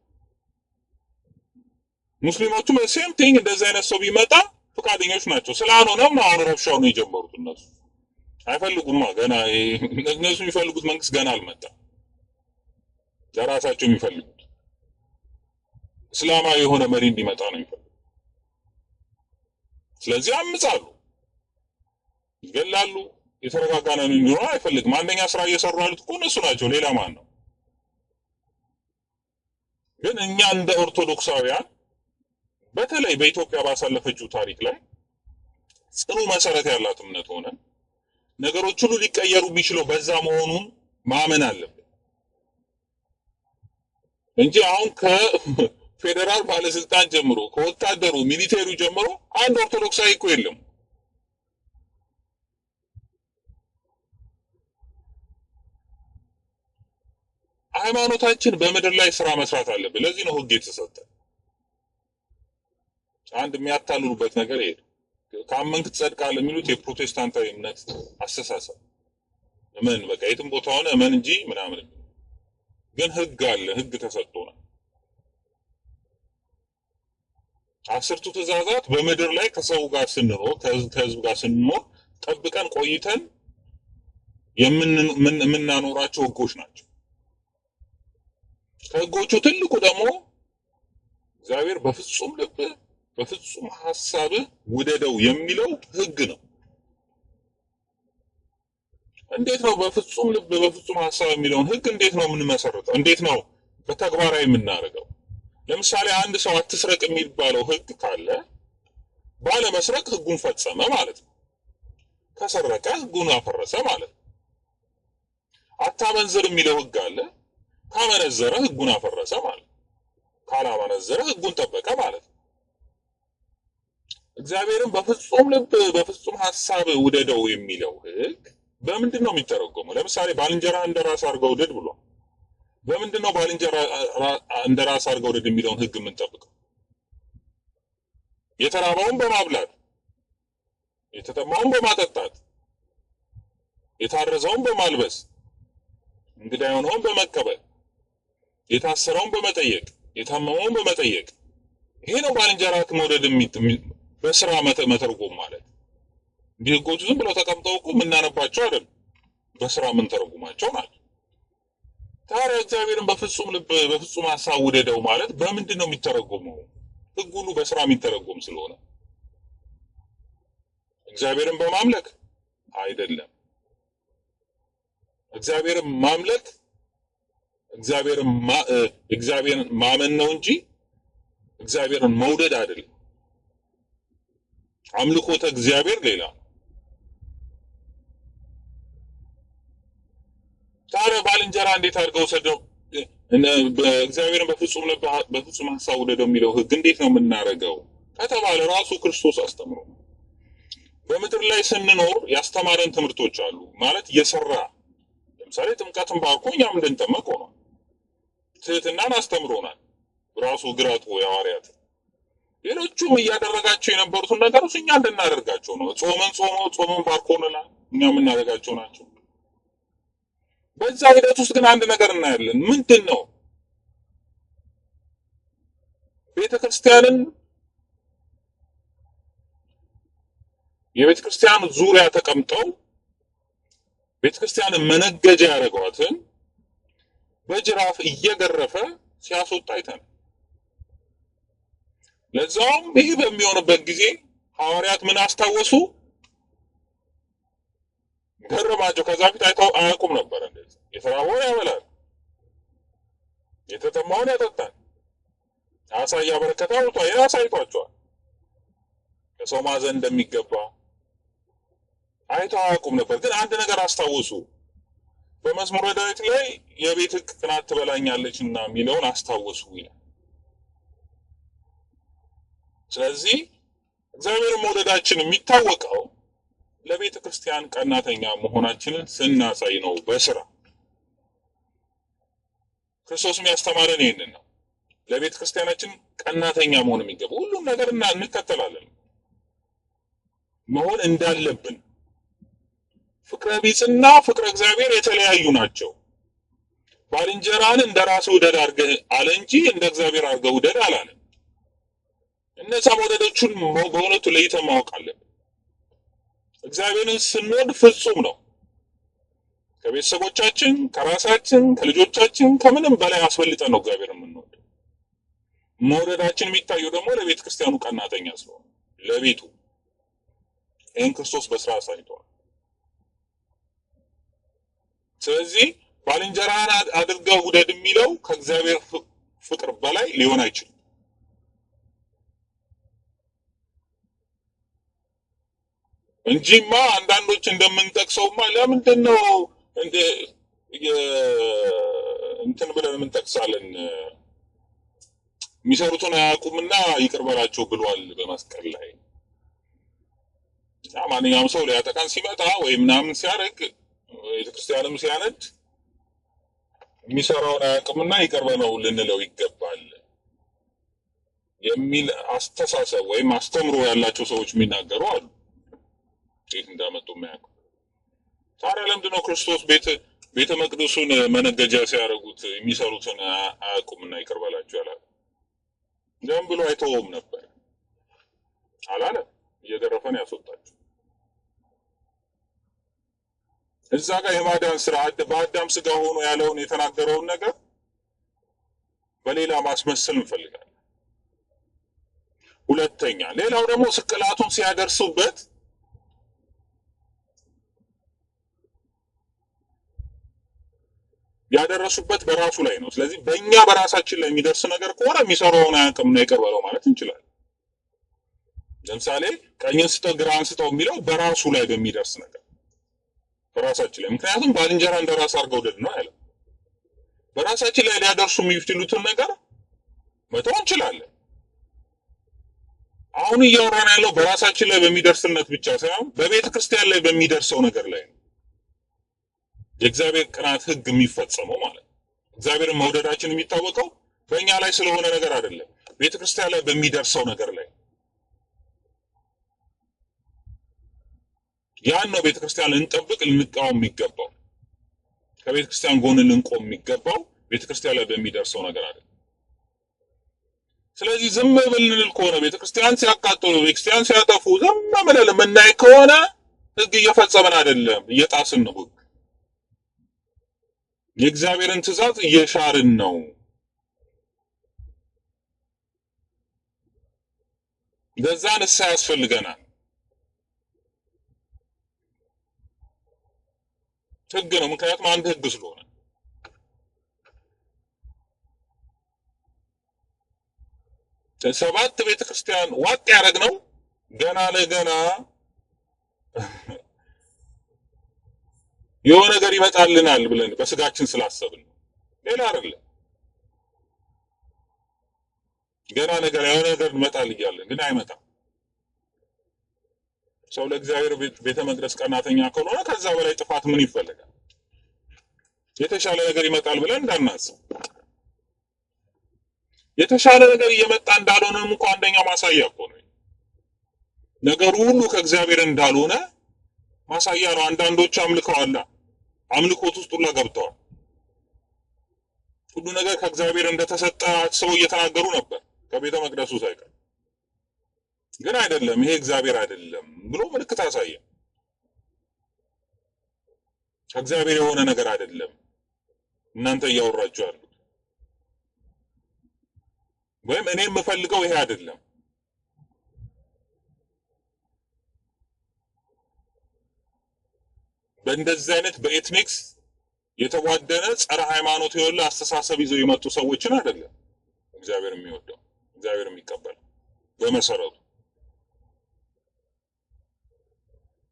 ሙስሊሞቹም ሴም ቲንግ እንደዚህ አይነት ሰው ቢመጣ ፈቃደኞች ናቸው። ስላልሆነም አሁን ረብሻውን የጀመሩት እነሱ አይፈልጉማ። ገና እነሱ የሚፈልጉት መንግስት ገና አልመጣም። ለራሳቸው የሚፈልጉት እስላማዊ የሆነ መሪ እንዲመጣ ነው የሚፈልጉት። ስለዚህ አምጻሉ፣ ይገላሉ። የተረጋጋ ነው እንዲሆን አይፈልግም። አንደኛ ስራ እየሰሩ ያሉት እኮ እነሱ ናቸው። ሌላ ማን ነው? ግን እኛ እንደ ኦርቶዶክሳውያን በተለይ በኢትዮጵያ ባሳለፈችው ታሪክ ላይ ጽኑ መሰረት ያላት እምነት ሆነ ነገሮች ሁሉ ሊቀየሩ የሚችለው በዛ መሆኑን ማመን አለብን እንጂ አሁን ከፌደራል ባለስልጣን ጀምሮ ከወታደሩ ሚሊቴሪው ጀምሮ አንድ ኦርቶዶክሳዊ እኮ የለም። ሃይማኖታችን በምድር ላይ ስራ መስራት አለብን። ለዚህ ነው ህግ የተሰጠ። አንድ የሚያታልሉበት ነገር ይሄ ካመንክ ትጸድቃለህ የሚሉት የፕሮቴስታንታዊ እምነት አስተሳሰብ እመን፣ በቃ የትም ቦታ ሆነ እመን እንጂ ምናምን። ግን ህግ አለ፣ ህግ ተሰጥቶናል። 10ቱ ትእዛዛት በምድር ላይ ከሰው ጋር ስንኖር ከህዝብ ጋር ስንኖር ጠብቀን ቆይተን የምናኖራቸው ህጎች ናቸው። ከህጎቹ ትልቁ ደግሞ እግዚአብሔር በፍጹም ልብ በፍጹም ሐሳብ ውደደው የሚለው ህግ ነው። እንዴት ነው በፍጹም ልብ በፍጹም ሐሳብ የሚለውን ህግ እንዴት ነው የምንመሰርተው? እንዴት ነው በተግባራዊ የምናደርገው? ለምሳሌ አንድ ሰው አትስረቅ የሚባለው ህግ ካለ ባለመስረቅ ህጉን ፈጸመ ማለት ነው። ከሰረቀ ህጉን አፈረሰ ማለት ነው። አታመንዝር የሚለው ህግ አለ። ካመነዘረ ህጉን አፈረሰ ማለት ነው። ካላመነዘረ ህጉን ጠበቀ ማለት ነው። እግዚአብሔርን በፍጹም ልብ በፍጹም ሐሳብ ውደደው የሚለው ሕግ በምንድን ነው የሚተረጎመው? ለምሳሌ ባልንጀራ እንደራስ አድርገው ውደድ ብሎ በምንድን ነው ባልንጀራ እንደራስ አድርገው ውደድ የሚለውን ሕግ የምንጠብቀው? የተራበውን በማብላት፣ የተጠማውን በማጠጣት፣ የታረዘውን በማልበስ፣ እንግዳ የሆነውን በመቀበል፣ የታሰረውን በመጠየቅ፣ የታመመውን በመጠየቅ። ይሄ ነው ባልንጀራክ መውደድ በስራ መተርጎም ማለት። እንዲህ ሕጎቹ ዝም ብለው ተቀምጠው እኮ የምናነባቸው አይደለም፣ በስራ የምንተረጉማቸው ናቸው። ታዲያ እግዚአብሔርን በፍጹም ልብ በፍጹም ሐሳብ ውደደው ማለት በምንድን ነው የሚተረጎመው? ሕግ ሁሉ በስራ የሚተረጎም ስለሆነ እግዚአብሔርን በማምለክ አይደለም። እግዚአብሔርን ማምለክ እግዚአብሔርን ማመን ነው እንጂ እግዚአብሔርን መውደድ አይደለም። አምልኮተ እግዚአብሔር ሌላ። ታዲያ ባልንጀራ እንዴት አድርገው ሰደው እግዚአብሔርን በፍጹም ሐሳብ ውደደው የሚለው ሕግ እንዴት ነው የምናደርገው ከተባለ ራሱ ክርስቶስ አስተምሮ በምድር ላይ ስንኖር ያስተማረን ትምህርቶች አሉ። ማለት የሰራ ለምሳሌ ጥምቀትን ባርኮ እኛም እንድንጠመቅ ሆኗል። ትህትናን አስተምሮናል ራሱ እግር አጥቦ የሐዋርያት። ሌሎቹም እያደረጋቸው የነበሩትን ነገሮች እኛ እንድናደርጋቸው ነው። ጾመን ባርኮንናል፣ እኛ የምናደርጋቸው ናቸው። በዛ ሂደት ውስጥ ግን አንድ ነገር እናያለን። ምንድን ነው? ቤተክርስቲያንን የቤተክርስቲያን ዙሪያ ተቀምጠው ቤተክርስቲያንን መነገጃ ያደረጓትን በጅራፍ እየገረፈ ሲያስወጣ አይተን። ለዛውም ይህ በሚሆንበት ጊዜ ሐዋርያት ምን አስታወሱ? ገረማቸው። ከዛ ፊት አይተው አያውቁም ነበር። እንደዚህ የተራበውን ያበላል፣ የተጠማውን ያጠጣል፣ አሳ እያበረከተ አውጥቷል። ይሄን አሳይቷቸዋል። ለሰው ማዘን እንደሚገባ አይተው አያውቁም ነበር። ግን አንድ ነገር አስታወሱ። በመዝሙረ ዳዊት ላይ የቤት ቅናት ትበላኛለችና የሚለውን አስታወሱ ይላል። ስለዚህ እግዚአብሔር መውደዳችን የሚታወቀው ለቤተ ክርስቲያን ቀናተኛ መሆናችንን ስናሳይ ነው በስራ። ክርስቶስም ያስተማረን ይሄንን ነው። ለቤተ ክርስቲያናችን ቀናተኛ መሆን የሚገባው ሁሉም ነገር እንከተላለን መሆን እንዳለብን። ፍቅረ ቢጽና ፍቅረ እግዚአብሔር የተለያዩ ናቸው። ባልንጀራን እንደራስ ውደድ አድርገህ አለ እንጂ እንደ እግዚአብሔር አድርገህ ውደድ አላለም። እነዛ መውደዶቹን በእውነቱ ለይተን ማወቅ አለብን። እግዚአብሔርን ስንወድ ፍጹም ነው። ከቤተሰቦቻችን፣ ከራሳችን፣ ከልጆቻችን ከምንም በላይ አስበልጠን ነው እግዚአብሔርን የምንወድ። መውደዳችን የሚታየው ደግሞ ለቤተ ክርስቲያኑ ቀናተኛ ስለሆነ ለቤቱ። ይህን ክርስቶስ በስራ አሳይቷል። ስለዚህ ባልንጀራን አድርገህ ውደድ የሚለው ከእግዚአብሔር ፍቅር በላይ ሊሆን አይችልም። እንጂማ አንዳንዶች እንደምንጠቅሰውማ ለምንድን ነው እንትን ብለን የምንጠቅሳለን? የሚሰሩትን አያውቁምና ይቅር በላቸው ብሏል በመስቀል ላይ። ማንኛውም ሰው ሊያጠቃን ሲመጣ ወይ ምናምን ሲያደርግ ቤተክርስቲያንም ሲያነድ የሚሰራውን አያውቅምና ይቅር በለው ልንለው ይገባል የሚል አስተሳሰብ ወይም አስተምሮ ያላቸው ሰዎች የሚናገሩ አሉ። እንዴት እንዳመጡ የማያውቁ። ታዲያ ለምንድን ነው ክርስቶስ ቤተ መቅደሱን መነገጃ ሲያደርጉት የሚሰሩትን አያውቁምና ይቅር በላቸው ያላለ? ዝም ብሎ አይተውም ነበር አላለ? እየገረፈን ያስወጣቸው። እዛ ጋር የማዳን ስራ በአዳም ስጋ ሆኖ ያለውን የተናገረውን ነገር በሌላ ማስመሰል እንፈልጋለን። ሁለተኛ፣ ሌላው ደግሞ ስቅላቱን ሲያደርሱበት ያደረሱበት በራሱ ላይ ነው። ስለዚህ በእኛ በራሳችን ላይ የሚደርስ ነገር ከሆነ የሚሰራውን አያውቅም ነው ይቅር በለው ማለት እንችላለን። ለምሳሌ ቀኝን ስጠው ግራን ስጠው የሚለው በራሱ ላይ በሚደርስ ነገር በራሳችን ላይ፣ ምክንያቱም ባልንጀራ እንደራስ አድርገው ውደድ ነው ያለው። በራሳችን ላይ ሊያደርሱ የሚችሉትን ነገር መተው እንችላለን። አሁን እያወራን ያለው በራሳችን ላይ በሚደርስነት ብቻ ሳይሆን በቤተ ክርስቲያን ላይ በሚደርሰው ነገር ላይ ነው። የእግዚአብሔር ቅናት ህግ የሚፈጸመው ማለት ነው። እግዚአብሔርን መውደዳችን የሚታወቀው በእኛ ላይ ስለሆነ ነገር አይደለም፣ ቤተ ክርስቲያን ላይ በሚደርሰው ነገር ላይ። ያን ነው ቤተ ክርስቲያን ልንጠብቅ ልንቃወም የሚገባው። ከቤተ ክርስቲያን ጎን ልንቆም የሚገባው ቤተ ክርስቲያን ላይ በሚደርሰው ነገር አይደለም። ስለዚህ ዝም ብንል ከሆነ ቤተ ክርስቲያን ሲያቃጥሉ፣ ቤተ ክርስቲያን ሲያጠፉ ዝም ብለን የምናይ ከሆነ ህግ እየፈጸመን አይደለም፣ እየጣስን ነው። ህግ የእግዚአብሔርን ትእዛዝ እየሻርን ነው። ለዛ ንስሐ ያስፈልገናል። ህግ ነው፣ ምክንያቱም አንድ ህግ ስለሆነ። ሰባት ቤተክርስቲያን ዋቅ ያደረግነው ገና ለገና የሆነ ነገር ይመጣልናል ብለን በስጋችን ስላሰብን ሌላ አይደለም። ገና ነገር የሆነ ነገር ይመጣል እያለን ግን አይመጣም። ሰው ለእግዚአብሔር ቤተ መቅደስ ቀናተኛ ከሆነ ከዛ በላይ ጥፋት ምን ይፈልጋል? የተሻለ ነገር ይመጣል ብለን እንዳናስብ። የተሻለ ነገር እየመጣ እንዳልሆነም እንኳን አንደኛው ማሳያ እኮ ነው። ነገሩ ሁሉ ከእግዚአብሔር እንዳልሆነ ማሳያ ነው። አንዳንዶች አምልከዋል፣ አምልኮት ውስጥ ሁሉ ገብተዋል። ሁሉ ነገር ከእግዚአብሔር እንደተሰጠ ሰው እየተናገሩ ነበር፣ ከቤተ መቅደሱ ሳይቀር። ግን አይደለም፣ ይሄ እግዚአብሔር አይደለም ብሎ ምልክት አሳየ። ከእግዚአብሔር የሆነ ነገር አይደለም እናንተ እያወራችሁ ያሉት፣ ወይም እኔ የምፈልገው ይሄ አይደለም። በእንደዚህ አይነት በኤትኒክስ የተዋደነ ጸረ ሃይማኖት የሆነ አስተሳሰብ ይዘው የመጡ ሰዎችን አይደለም እግዚአብሔር የሚወደው፣ እግዚአብሔር የሚቀበለው በመሰረቱ።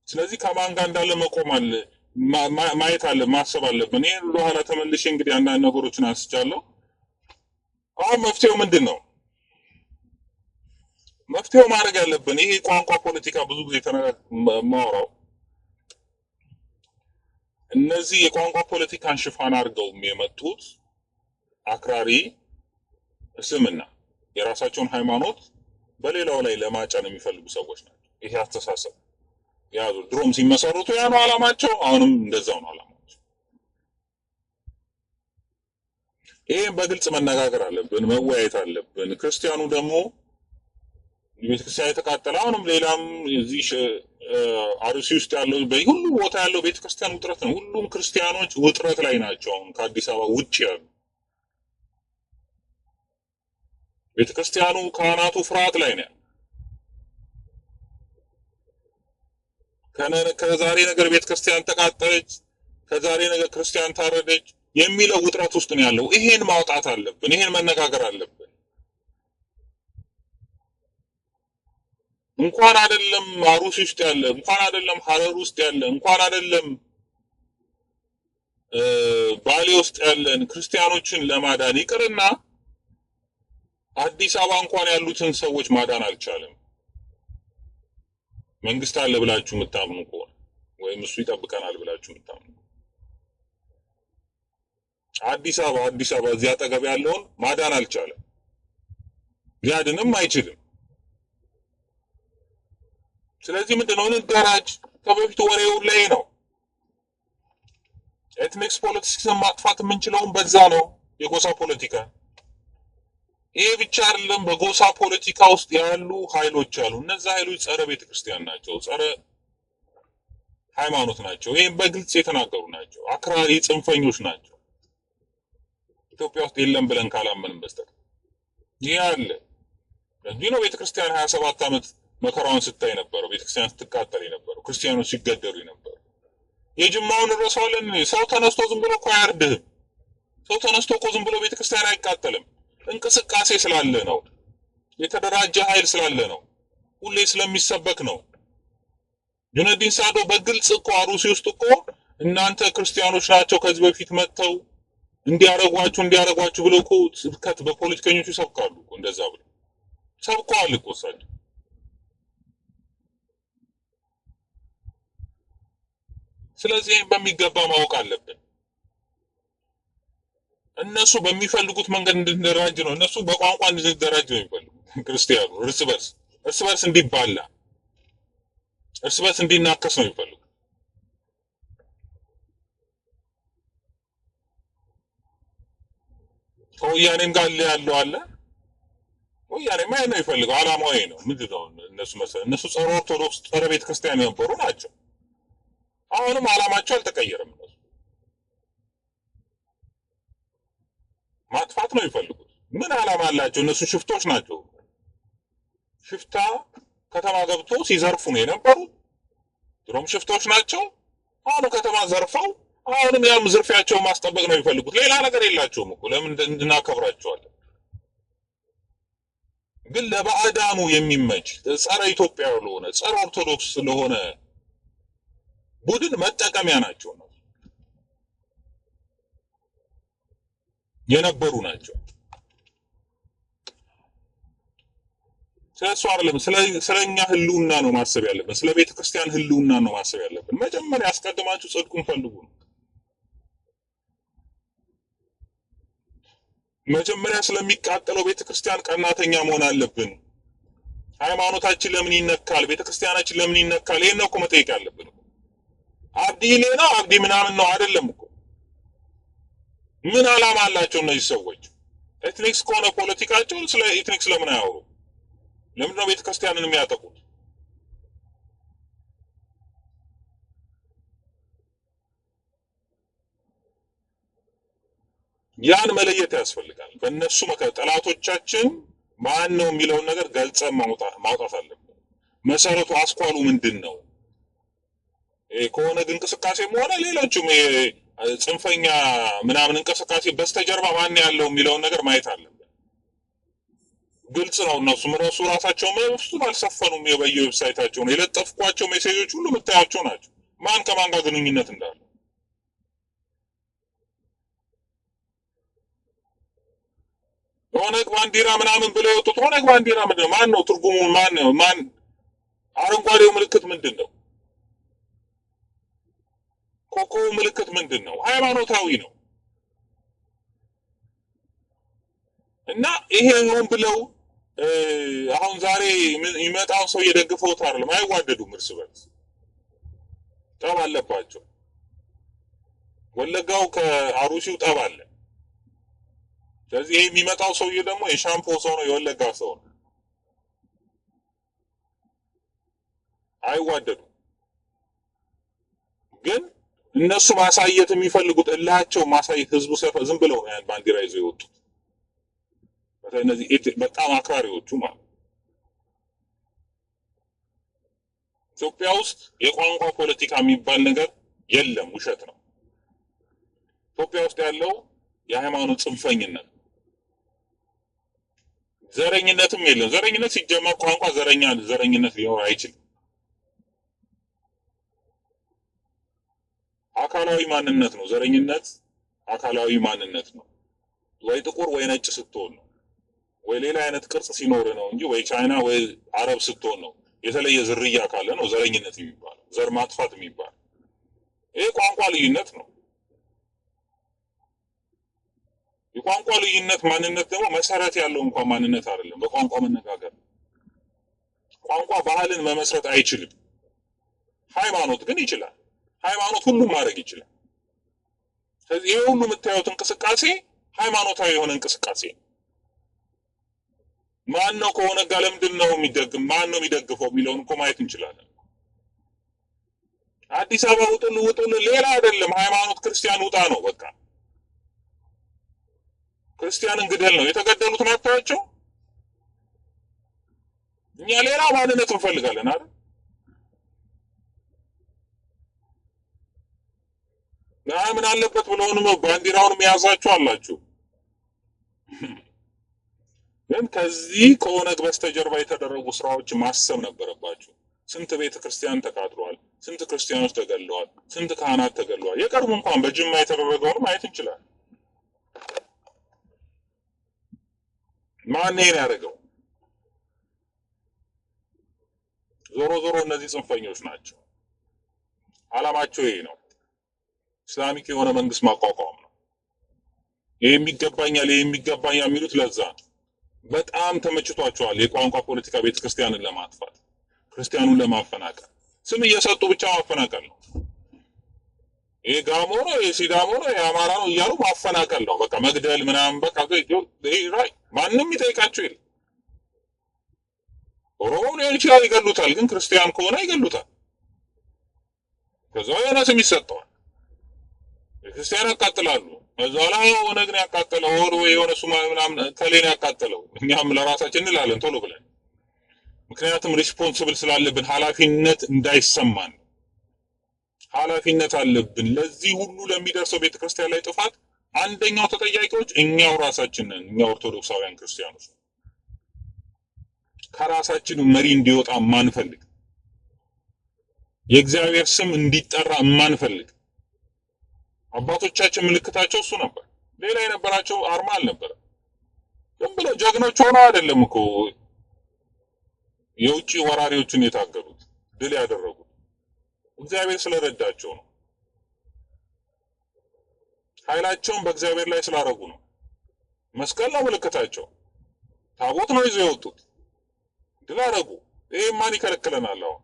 ስለዚህ ከማን ጋር እንዳለ መቆም አለ፣ ማየት አለ፣ ማሰብ አለብን። ይሄን ወደ ኋላ ተመልሼ እንግዲህ አንዳንድ ነገሮችን አንስቻለሁ። አሁን መፍትሄው ምንድን ነው? መፍትሄው ማድረግ ያለብን ይሄ ቋንቋ ፖለቲካ ብዙ ጊዜ ማወራው እነዚህ የቋንቋ ፖለቲካን ሽፋን አድርገው የመጡት አክራሪ እስልምና የራሳቸውን ሃይማኖት በሌላው ላይ ለማጫን የሚፈልጉ ሰዎች ናቸው። ይሄ አስተሳሰብ ያዙ። ድሮም ሲመሰረቱ ያ ነው ዓላማቸው፣ አሁንም እንደዛው ነው ዓላማቸው። ይሄን በግልጽ መነጋገር አለብን፣ መወያየት አለብን። ክርስቲያኑ ደግሞ ቤተክርስቲያን የተቃጠለ አሁንም ሌላም እዚህ አርሲ ውስጥ ያለው በሁሉ ቦታ ያለው ቤተክርስቲያን ውጥረት ነው። ሁሉም ክርስቲያኖች ውጥረት ላይ ናቸው። አሁን ከአዲስ አበባ ውጭ ያሉ ቤተክርስቲያኑ ካህናቱ ፍርሃት ላይ ነው። ከዛሬ ነገር ቤተክርስቲያን ተቃጠለች፣ ከዛሬ ነገር ክርስቲያን ታረደች የሚለው ውጥረት ውስጥ ነው ያለው። ይሄን ማውጣት አለብን፣ ይሄን መነጋገር አለብን። እንኳን አይደለም አሩሲ ውስጥ ያለ፣ እንኳን አይደለም ሐረር ውስጥ ያለ፣ እንኳን አይደለም ባሌ ውስጥ ያለን ክርስቲያኖችን ለማዳን ይቅርና አዲስ አበባ እንኳን ያሉትን ሰዎች ማዳን አልቻለም። መንግስት አለ ብላችሁ የምታምኑ ከሆነ ወይም እሱ ይጠብቀናል ብላችሁ የምታምኑ አዲስ አበባ እዚህ አጠገብ ያለውን ማዳን አልቻለም፣ ሊያድንም አይችልም። ስለዚህ ምንድነው እንደራጅ? ከበፊቱ ወሬው ላይ ነው። ኤትኒክስ ፖለቲክስን ማጥፋት የምንችለውን በዛ ነው፣ የጎሳ ፖለቲካ። ይሄ ብቻ አይደለም፣ በጎሳ ፖለቲካ ውስጥ ያሉ ኃይሎች አሉ። እነዛ ኃይሎች ጸረ ቤተክርስቲያን ናቸው፣ ጸረ ሃይማኖት ናቸው። ይሄን በግልጽ የተናገሩ ናቸው። አክራሪ ጽንፈኞች ናቸው። ኢትዮጵያ ውስጥ የለም ብለን ካላመንን በስተቀር ይሄ አለ። ለዚህ ነው ቤተክርስቲያን 27 ዓመት መከራውን ስታይ ነበረው፣ ቤተክርስቲያን ስትቃጠል የነበረው፣ ክርስቲያኖች ሲገደሉ የነበረው። የጅማውን ረሳውለን። ሰው ተነስቶ ዝም ብሎ እኮ አያርድህም። ሰው ተነስቶ እኮ ዝም ብሎ ቤተክርስቲያን አይቃጠልም። እንቅስቃሴ ስላለ ነው፣ የተደራጀ ኃይል ስላለ ነው፣ ሁሌ ስለሚሰበክ ነው። ጁነዲን ሳዶ በግልጽ እኮ አሩሲ ውስጥ እኮ እናንተ ክርስቲያኖች ናቸው ከዚህ በፊት መጥተው እንዲያረጓችሁ ብሎ እኮ ስብከት በፖለቲከኞቹ ይሰብካሉ እኮ። እንደዛ ብሎ ሰብከዋል እኮ እሳቸው። ስለዚህ በሚገባ ማወቅ አለብን። እነሱ በሚፈልጉት መንገድ እንድንደራጅ ነው። እነሱ በቋንቋ እንድንደራጅ ነው የሚፈልጉት። ክርስቲያኑ እርስ በርስ እንዲባላ፣ እርስ በርስ እንዲናከስ ነው የሚፈልጉት። ከወያኔም ጋር ያለው አለ። ወያኔማ ነው የሚፈልገው። ዓላማው ይሄ ነው። ምንድነው? እነሱ ጸረ ኦርቶዶክስ ጸረ ቤተ ክርስቲያን የነበሩ ናቸው። አሁንም ዓላማቸው አልተቀየረም። እነሱ ማጥፋት ነው የሚፈልጉት። ምን ዓላማ አላቸው? እነሱ ሽፍቶች ናቸው። ሽፍታ ከተማ ገብቶ ሲዘርፉ ነው የነበሩት። ድሮም ሽፍቶች ናቸው። አሁን ከተማ ዘርፈው አሁንም ያም ዝርፊያቸውን ማስጠበቅ ነው የሚፈልጉት። ሌላ ነገር የላቸውም እኮ። ለምን እንድናከብራቸዋለን? ግን ለባዕዳኑ የሚመች ጸረ ኢትዮጵያ ለሆነ ጸረ ኦርቶዶክስ ስለሆነ ቡድን መጠቀሚያ ናቸው ነው የነበሩ ናቸው። ስለሱ አይደለም፣ ስለኛ ህልውና ነው ማሰብ ያለብን። ስለ ቤተ ክርስቲያን ህልውና ነው ማሰብ ያለብን። መጀመሪያ አስቀድማችሁ ጽድቁን ፈልጉ ነው። መጀመሪያ ስለሚቃጠለው ቤተ ክርስቲያን ቀናተኛ መሆን አለብን። ሃይማኖታችን ለምን ይነካል? ቤተ ክርስቲያናችን ለምን ይነካል? ይሄን ነው እኮ መጠየቅ ያለብን። አብዲ ሌላ አብዲ ምናምን ነው አይደለም እኮ። ምን ዓላማ አላቸው እነዚህ ሰዎች? ኤትኒክስ ከሆነ ፖለቲካቸው ስለ ኤትኒክስ ለምን አያወሩ? ለምንድን ነው ቤተ ክርስቲያንን የሚያጠቁት? ያን መለየት ያስፈልጋል። በእነሱ ጠላቶቻችን ማን ነው የሚለውን ነገር ገልጸን ማውጣት አለብን። መሰረቱ አስኳሉ ምንድን ነው? ከሆነ እንቅስቃሴም ሆነ ሌሎችም ጽንፈኛ ምናምን እንቅስቃሴ በስተጀርባ ማን ያለው የሚለውን ነገር ማየት አለብን። ግልጽ ነው። እነሱ ራሳቸው መፍቱን አልሰፈኑም። በየዌብሳይታቸው ነው የለጠፍኳቸው ሜሴጆች ሁሉ የምታያቸው ናቸው። ማን ከማን ጋር ግንኙነት እንዳለ ኦነግ ባንዲራ ምናምን ብለው የወጡት ኦነግ ባንዲራ ምንድን ነው? ማን ነው ትርጉሙ? ማን አረንጓዴው ምልክት ምንድን ነው? ኮከቡ ምልክት ምንድን ነው? ሃይማኖታዊ ነው። እና ይሄ ሆን ብለው አሁን ዛሬ ይመጣው ሰው የደግፈውት አይደለም። አይዋደዱም። እርስ በርስ ጠብ አለባቸው። ወለጋው ከአሩሲው ጠብ አለ። ስለዚህ ይሄ የሚመጣው ሰውዬ ደግሞ የሻምፖ ሰው ነው፣ የወለጋ ሰው ነው። አይዋደዱም። ግን እነሱ ማሳየት የሚፈልጉት እላቸው ማሳየት ህዝቡ ዝም ብለው ያን ባንዲራ ይዘው ይወጡት። እነዚህ በጣም አክራሪዎቹ ማለት ኢትዮጵያ ውስጥ የቋንቋ ፖለቲካ የሚባል ነገር የለም፣ ውሸት ነው። ኢትዮጵያ ውስጥ ያለው የሃይማኖት ጽንፈኝነት፣ ዘረኝነትም የለም። ዘረኝነት ሲጀመር ቋንቋ ዘረኝነት ሊኖር አይችልም። አካላዊ ማንነት ነው ዘረኝነት። አካላዊ ማንነት ነው። ወይ ጥቁር ወይ ነጭ ስትሆን ነው፣ ወይ ሌላ አይነት ቅርጽ ሲኖር ነው እንጂ ወይ ቻይና ወይ አረብ ስትሆን ነው። የተለየ ዝርያ ካለ ነው ዘረኝነት የሚባለው፣ ዘር ማጥፋት የሚባለው። ይሄ ቋንቋ ልዩነት ነው። የቋንቋ ልዩነት ማንነት ደግሞ መሰረት ያለው እንኳን ማንነት አይደለም። በቋንቋ መነጋገር ቋንቋ ባህልን መመስረት አይችልም። ሃይማኖት ግን ይችላል። ሃይማኖት ሁሉም ማድረግ ይችላል። ስለዚህ ይሄ ሁሉ የምታዩት እንቅስቃሴ ሃይማኖታዊ የሆነ እንቅስቃሴ ነው። ማን ነው ከሆነ ጋር ለምንድን ነው ማን ነው የሚደግፈው የሚለውን እኮ ማየት እንችላለን። አዲስ አበባ ውጡልን ሌላ አይደለም። ሃይማኖት ክርስቲያን ውጣ ነው በቃ። ክርስቲያንን ግደል ነው። የተገደሉት ናቸው። እኛ ሌላ ማንነት እንፈልጋለን አይደል? ምን አለበት ብለውንም ባንዲራውን የያዛችሁ አላችሁ። ግን ከዚህ ከኦነግ በስተጀርባ የተደረጉ ስራዎች ማሰብ ነበረባችሁ። ስንት ቤተ ክርስቲያን ተቃጥሏል፣ ስንት ክርስቲያኖች ተገለዋል፣ ስንት ካህናት ተገለዋል። የቀርቡ እንኳን በጅማ የተደረገውን ማየት እንችላለን። ማን ይሄን ያደረገው? ዞሮ እነዚህ ጽንፈኞች ናቸው። አላማቸው ይሄ ነው። ኢስላሚክ የሆነ መንግስት ማቋቋም ነው። ይሄ የሚገባኛል የሚሉት ለዛ ነው። በጣም ተመችቷቸዋል። የቋንቋ ፖለቲካ ቤተክርስቲያንን ለማጥፋት ክርስቲያኑን ለማፈናቀል ስም እየሰጡ ብቻ ማፈናቀል ነው። ይሄ ጋሞ ነው፣ ይሄ ሲዳሞ ነው፣ ይሄ አማራ ነው እያሉ ማፈናቀል ነው። በቃ መግደል ምናምን በቃ ራይ ማንም ይጠይቃቸው የለም። ኦሮሞ ሊሆን ይችላል ይገሉታል፣ ግን ክርስቲያን ከሆነ ይገሉታል። ከዛ የሆነ ስም ይሰጠዋል። ክርስቲያን ያቃጥላሉ። ከዛ ላይ ኦነግን ያቃጠለው ወይ የሆነ ሱማ ምናምን ከሌን ያቃጠለው እኛም ለራሳችን እንላለን ቶሎ ብለን። ምክንያቱም ሪስፖንሲብል ስላለብን ኃላፊነት እንዳይሰማን ኃላፊነት አለብን። ለዚህ ሁሉ ለሚደርሰው ቤተክርስቲያን ላይ ጥፋት አንደኛው ተጠያቂዎች እኛው ራሳችን ነን። እኛ ኦርቶዶክሳውያን ክርስቲያኖች ከራሳችን መሪ እንዲወጣ ማንፈልግ፣ የእግዚአብሔር ስም እንዲጠራ ማንፈልግ። አባቶቻችን ምልክታቸው እሱ ነበር። ሌላ የነበራቸው አርማ አልነበረ። ዝም ብለው ጀግኖች ሆነው አይደለም እኮ የውጭ ወራሪዎችን የታገሉት ድል ያደረጉት እግዚአብሔር ስለረዳቸው ነው። ኃይላቸውን በእግዚአብሔር ላይ ስላረጉ ነው። መስቀል ነው ምልክታቸው። ታቦት ነው ይዘው የወጡት። ድል አደረጉ። ይሄ ማን ይከለክለናል? አሁን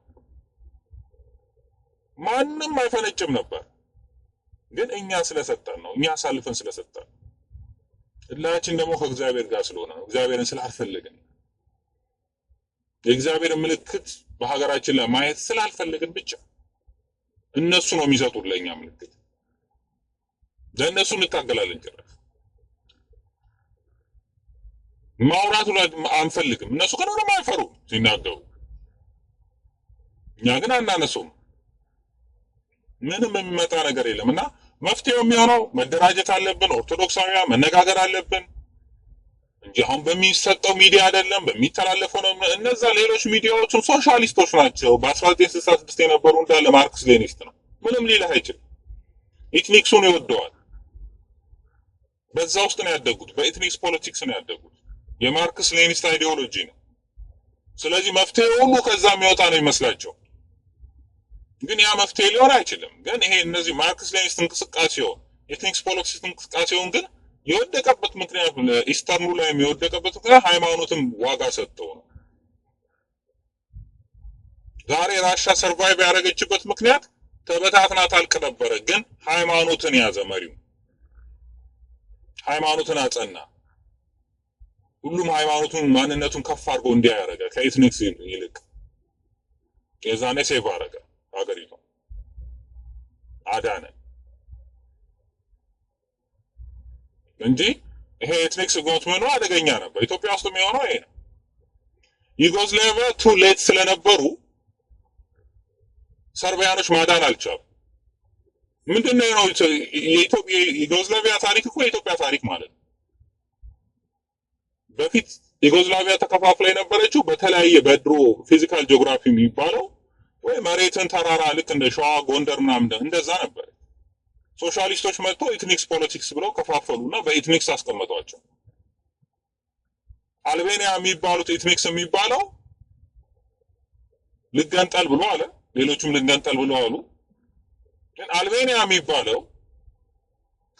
ማንም አይፈነጭም ነበር። ግን እኛ ስለሰጠን ነው። እኛ አሳልፈን ስለሰጠን እላችን ደግሞ ከእግዚአብሔር ጋር ስለሆነ ነው። እግዚአብሔርን ስላልፈለግን የእግዚአብሔር ምልክት በሀገራችን ላይ ማየት ስላልፈለግን ብቻ እነሱ ነው የሚሰጡት ለኛ ምልክት። ለእነሱ እንታገላለን። ጭራሽ ማውራቱ ላይ አንፈልግም። እነሱ ግን ምንም አይፈሩም ሲናገሩ፣ እኛ ግን አናነሱም። ምንም የሚመጣ ነገር የለም። እና መፍትሄው የሚሆነው መደራጀት አለብን። ኦርቶዶክሳውያን መነጋገር አለብን እንጂ አሁን በሚሰጠው ሚዲያ አይደለም በሚተላለፈው ነው። እነዛ ሌሎች ሚዲያዎቹም ሶሻሊስቶች ናቸው። በ1966 የነበሩ እንዳለ ማርክስ ሌኒስት ነው። ምንም ሊልህ አይችልም። ኢትኒክሱን ይወደዋል። በዛ ውስጥ ነው ያደጉት። በኢትኒክስ ፖለቲክስ ነው ያደጉት። የማርክስ ሌኒስት አይዲዮሎጂ ነው። ስለዚህ መፍትሄ ሁሉ ከዛ የሚወጣ ነው ይመስላቸው። ግን ያ መፍትሄ ሊሆን አይችልም። ግን ይሄ እነዚህ ማርክስ ሌኒስት እንቅስቃሴው ኢትኒክስ ፖለቲክስ እንቅስቃሴውን ግን የወደቀበት ምክንያት ኢስተርኑ ላይ የወደቀበት ምክንያት ሃይማኖትም ዋጋ ሰጥተው ነው። ዛሬ ራሻ ሰርቫይቭ ያደረገችበት ምክንያት ተበታትና ታልቅ ነበረ። ግን ሃይማኖትን ያዘ መሪው፣ ሃይማኖትን አጸና። ሁሉም ሃይማኖቱን ማንነቱን ከፍ አድርጎ እንዲያደርገ ከኢትኒክስ ይልቅ የዛኔ ሴቭ አደረገ ሀገሪቷ፣ አዳነ እንጂ ይሄ ኢትኒክስ ጎት ምን አደገኛ ነበር። ኢትዮጵያ ውስጥ የሚሆነው ይሄ ነው። ዩጎዝላቪያ ቱ ሌት ስለነበሩ ሰርቢያኖች ማዳን አልቻሉ። ምንድነው ነው የኢትዮጵያ ዩጎዝላቪያ ታሪክ እኮ የኢትዮጵያ ታሪክ ማለት ነው። በፊት ዩጎዝላቪያ ተከፋፍላ የነበረችው በተለያየ በድሮ ፊዚካል ጂኦግራፊ የሚባለው ወይ መሬትን ተራራ ልክ እንደ ሸዋ ጎንደር ምናምን እንደዛ ነበር። ሶሻሊስቶች መጥተው ኢትኒክስ ፖለቲክስ ብለው ከፋፈሉና በኢትኒክስ አስቀመጧቸው። አልቤኒያ የሚባሉት ኢትኒክስ የሚባለው ልገንጠል ብሎ አለ፣ ሌሎችም ልገንጠል ብሎ አሉ። ግን አልቤኒያ የሚባለው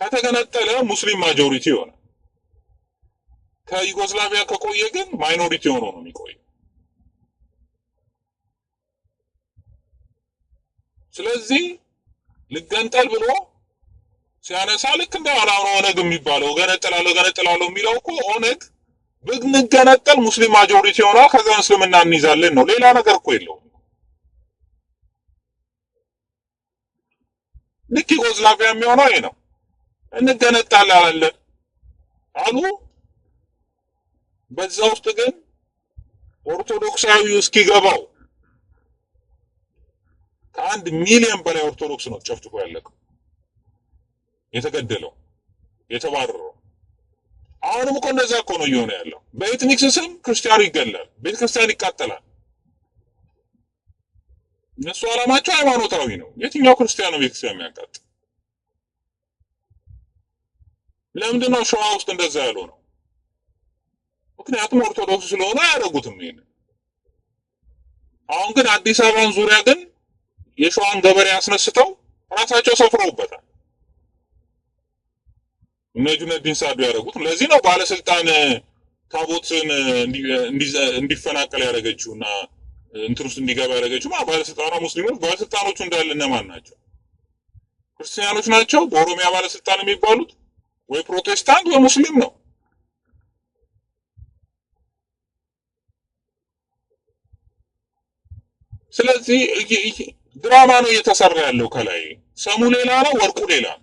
ከተገነጠለ ሙስሊም ማጆሪቲ ሆነ፣ ከዩጎዝላቪያ ከቆየ ግን ማይኖሪቲ ሆኖ ነው የሚቆየው። ስለዚህ ልገንጠል ብሎ ሲያነሳ ልክ እንደ ኦነግ የሚባለው ገነጠላለሁ የሚለው እኮ ኦነግ ብንገነጠል ሙስሊም ማጆሪቲ ሆኗ ከዛ እስልምና እንይዛለን ነው። ሌላ ነገር እኮ የለውም። ልክ ዩጎዝላቪያ የሚሆነው ይሄ ነው። እንገነጠላለን አሉ። በዛ ውስጥ ግን ኦርቶዶክሳዊ እስኪገባው ከ1 ሚሊዮን በላይ ኦርቶዶክስ ነው ጨፍጭፎ ያለቀው፣ የተገደለው፣ የተባረረው። አሁንም እኮ እንደዛ እኮ ነው እየሆነ ያለው። በኢትኒክስ ስም ክርስቲያኑ ይገላል፣ ቤተክርስቲያን ይቃጠላል። እነሱ ዓላማቸው ሃይማኖታዊ ነው። የትኛው ክርስቲያን ነው ቤተክርስቲያን የሚያቃጥል? ለምንድን ነው ሸዋ ውስጥ እንደዛ ያለው ነው? ምክንያቱም ኦርቶዶክስ ስለሆነ አያደርጉትም ይሄን። አሁን ግን አዲስ አበባን ዙሪያ ግን የሸዋን ገበሬ አስነስተው ራሳቸው ሰፍረውበታል። እነ ጁነዲን ሳዶ ያደረጉት ለዚህ ነው። ባለስልጣን ታቦትን እንዲፈናቀል ያደረገችውና እንትን ውስጥ እንዲገባ ያደረገችው ባለስልጣኗ ሙስሊሞች ባለስልጣኖቹ እንዳለ እነማን ናቸው? ክርስቲያኖች ናቸው። በኦሮሚያ ባለስልጣን የሚባሉት ወይ ፕሮቴስታንት ወይ ሙስሊም ነው። ስለዚህ ድራማ ነው እየተሰራ ያለው። ከላይ ሰሙ ሌላ ነው፣ ወርቁ ሌላ ነው።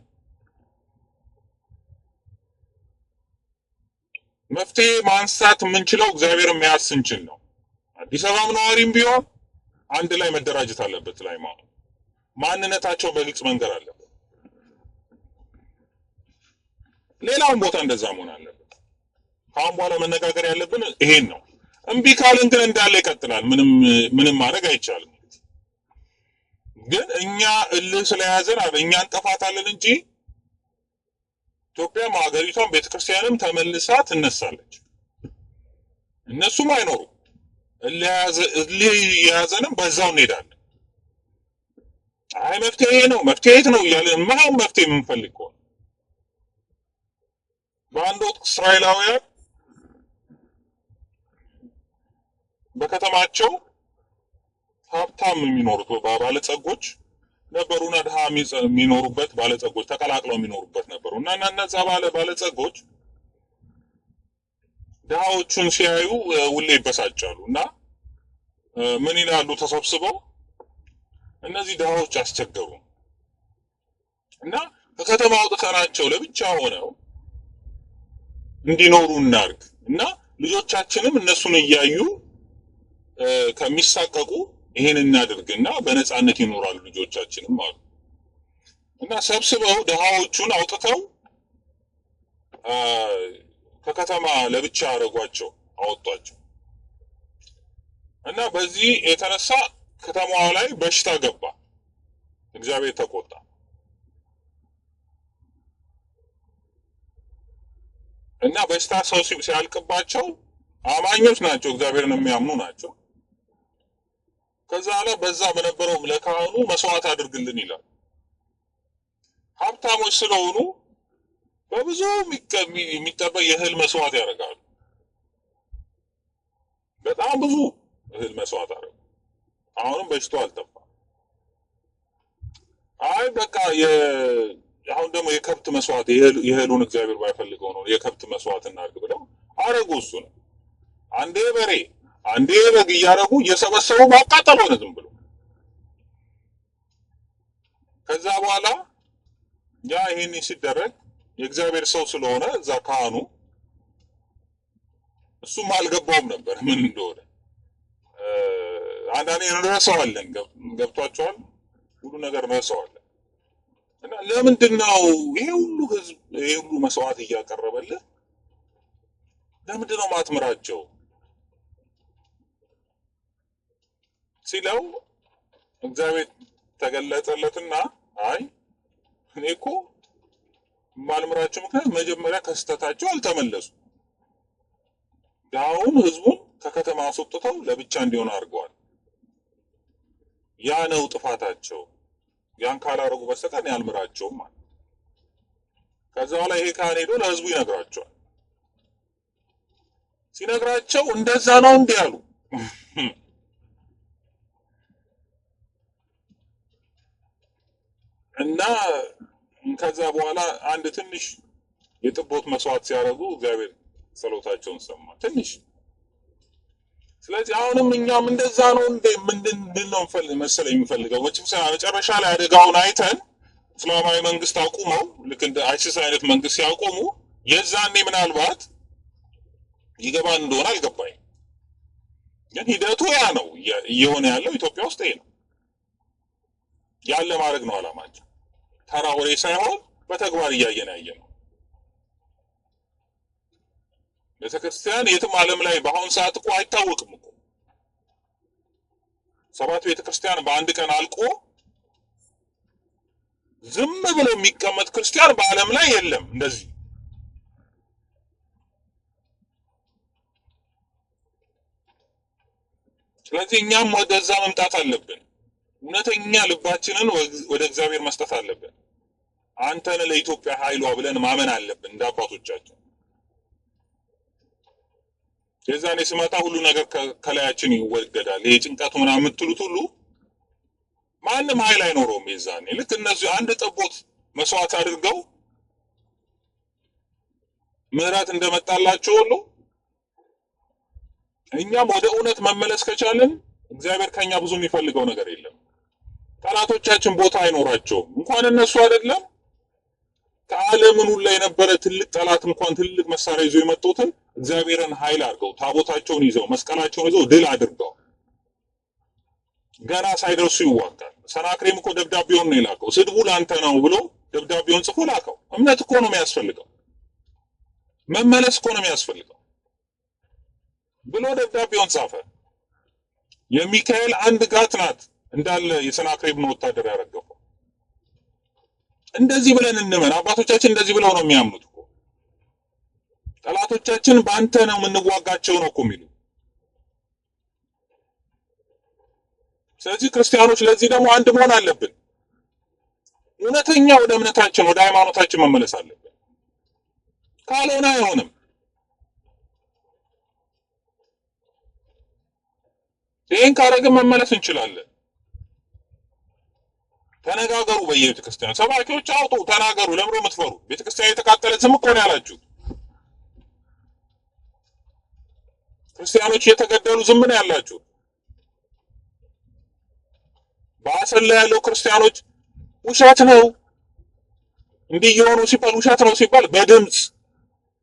መፍትሄ ማንሳት የምንችለው እግዚአብሔር የሚያዝ ስንችል ነው። አዲስ አበባ ነዋሪም ቢሆን አንድ ላይ መደራጀት አለበት። ላይ ማንነታቸው በግልጽ መንገር አለበት። ሌላውን ቦታ እንደዛ መሆን አለበት። ካሁን በኋላ መነጋገር ያለብን ይሄን ነው። እምቢ ካልን ግን እንዳለ ይቀጥላል። ምንም ማድረግ አይቻልም። ግን እኛ እልህ ስለያዘን እኛ እንጠፋታለን እንጂ ኢትዮጵያም ሀገሪቷን ቤተክርስቲያንም ተመልሳ ትነሳለች። እነሱም አይኖሩም። እልህ የያዘንም በዛው እንሄዳለን። አይ መፍትሄ ነው መፍትሄ ነው እያለን ማን መፍትሄ የምንፈልግ ከሆነ በአንድ ወቅት እስራኤላውያን በከተማቸው ሀብታም የሚኖሩት ባለጸጎች ነበሩና ድሃ የሚኖሩበት ባለጸጎች ተቀላቅለው የሚኖሩበት ነበሩ እና እነዛ ባለጸጎች ድሃዎቹን ሲያዩ ውሌ ይበሳጫሉ እና ምን ይላሉ ተሰብስበው እነዚህ ድሃዎች አስቸገሩ እና ከከተማ አውጥተናቸው ለብቻ ሆነው እንዲኖሩ እናርግ እና ልጆቻችንም እነሱን እያዩ ከሚሳቀቁ ይሄን እናድርግና በነፃነት ይኖራሉ ልጆቻችንም አሉ እና ሰብስበው ድሃዎቹን አውጥተው ከከተማ ለብቻ አወጧቸው እና በዚህ የተነሳ ከተማዋ ላይ በሽታ ገባ። እግዚአብሔር ተቆጣ እና በሽታ ሰው ሲያልቅባቸው አማኞች ናቸው፣ እግዚአብሔርን የሚያምኑ ናቸው። ከዛ ላይ በዛ በነበረው ለካህኑ መስዋዕት አድርግልን ይላል። ሀብታሞች ስለሆኑ በብዙ የሚጠበቅ የእህል መስዋዕት ያደርጋሉ። በጣም ብዙ እህል መስዋዕት አደረጉ። አሁንም በሽታው አልጠፋም። አይ በቃ አሁን ደግሞ የከብት መስዋዕት የእህሉን እግዚአብሔር ባይፈልገው ነው የከብት መስዋዕት እናድርግ ብለው አረጉ። እሱ ነው አንዴ በሬ አንዴ በግ እያደረጉ እየሰበሰቡ ማቃጠል ሆነ ዝም ብሎ። ከዛ በኋላ ይሄን ሲደረግ የእግዚአብሔር ሰው ስለሆነ እዛ ካህኑ እሱም አልገባውም ነበር ምን እንደሆነ። አንዳንዴ እንረሳዋለን፣ ገብቷቸዋል። ሁሉ ነገር እንረሳዋለን። እና ለምንድን ነው ይሄ ሁሉ ህዝብ ይሄ ሁሉ መስዋዕት እያቀረበልህ ለምንድን ነው ማትምራቸው ሲለው እግዚአብሔር ተገለጸለትና አይ እኔ እኮ ማልምራቸው ምክንያት መጀመሪያ ከስተታቸው አልተመለሱ። ዳውን ህዝቡን ከከተማ አስወጥተው ለብቻ እንዲሆን አድርገዋል። ያ ነው ጥፋታቸው። ያን ካላረጉ በስተቀር ያልምራቸውም ማለት። ከዛ በኋላ ይሄ ካህን ሄዶ ለህዝቡ ይነግራቸዋል። ሲነግራቸው እንደዛ ነው እንዴ ያሉ እና ከዛ በኋላ አንድ ትንሽ የጥቦት መስዋዕት ሲያደርጉ እግዚአብሔር ጸሎታቸውን ሰማ ትንሽ። ስለዚህ አሁንም እኛም እንደዛ ነው እንዴ ምንድን ነው መሰለኝ የሚፈልገው መጨረሻ ላይ አደጋውን አይተን እስላማዊ መንግስት አቁመው ልክ እንደ አይሲስ አይነት መንግስት ሲያቆሙ የዛኔ ምናልባት ይገባን እንደሆነ አልገባኝ። ግን ሂደቱ ያ ነው እየሆነ ያለው ኢትዮጵያ ውስጥ ይሄ ነው ያለ ማድረግ ነው አላማቸው። ተራ ወሬ ሳይሆን በተግባር እያየን ያየነው። ቤተክርስቲያን የትም ዓለም ላይ በአሁን ሰዓት እኮ አይታወቅም እኮ 7 ቤተክርስቲያን በአንድ ቀን አልቆ ዝም ብሎ የሚቀመጥ ክርስቲያን በዓለም ላይ የለም እንደዚህ። ስለዚህ እኛም ወደዛ መምጣት አለብን። እውነተኛ ልባችንን ወደ እግዚአብሔር መስጠት አለብን። አንተን ለኢትዮጵያ ኃይሏ ብለን ማመን አለብን እንደ አባቶቻችን። የዛኔ ስመጣ ሁሉ ነገር ከላያችን ይወገዳል። ይሄ ጭንቀቱ ምናምን የምትሉት ሁሉ ማንም ኃይል አይኖረውም። የዛኔ ልክ እነዚህ አንድ ጠቦት መስዋዕት አድርገው ምህረት እንደመጣላቸው ሁሉ እኛም ወደ እውነት መመለስ ከቻልን እግዚአብሔር ከኛ ብዙ የሚፈልገው ነገር የለም። ጠላቶቻችን ቦታ አይኖራቸውም። እንኳን እነሱ አይደለም ከዓለምን ሁሉ የነበረ ትልቅ ጠላት እንኳን ትልቅ መሳሪያ ይዘው የመጡትን እግዚአብሔርን ኃይል አድርገው ታቦታቸውን ይዘው መስቀላቸውን ይዘው ድል አድርገው ገና ሳይደርሱ ይዋጋል። ሰናክሬም እኮ ደብዳቤውን ነው የላከው። ስድቡ ላንተ ነው ብሎ ደብዳቤውን ጽፎ ላከው። እምነት እኮ ነው የሚያስፈልገው፣ መመለስ እኮ ነው የሚያስፈልገው ብሎ ደብዳቤውን ጻፈ። የሚካኤል አንድ ጋት ናት እንዳለ የሰናክሬምን ወታደር ያረገፈው። እንደዚህ ብለን እንመን። አባቶቻችን እንደዚህ ብለው ነው የሚያምኑት እኮ። ጠላቶቻችን በአንተ ነው የምንዋጋቸው ነው እኮ የሚሉ። ስለዚህ ክርስቲያኖች ለዚህ ደግሞ አንድ መሆን አለብን። እውነተኛ ወደ እምነታችን ወደ ሃይማኖታችን መመለስ አለብን። ካልሆነ አይሆንም። ይሄን ካረግን መመለስ እንችላለን። ተነጋገሩ። በየቤተ ክርስቲያን ሰባኪዎች አውጡ፣ ተናገሩ። ለምሮ የምትፈሩ ቤተ ክርስቲያን የተቃጠለ ዝም እኮ ነው ያላችሁ። ክርስቲያኖች እየተገደሉ ዝም ነው ያላችሁ። በአሰላ ያለው ክርስቲያኖች ውሸት ነው እንዲህ እየሆኑ ሲባል ውሸት ነው ሲባል በድምጽ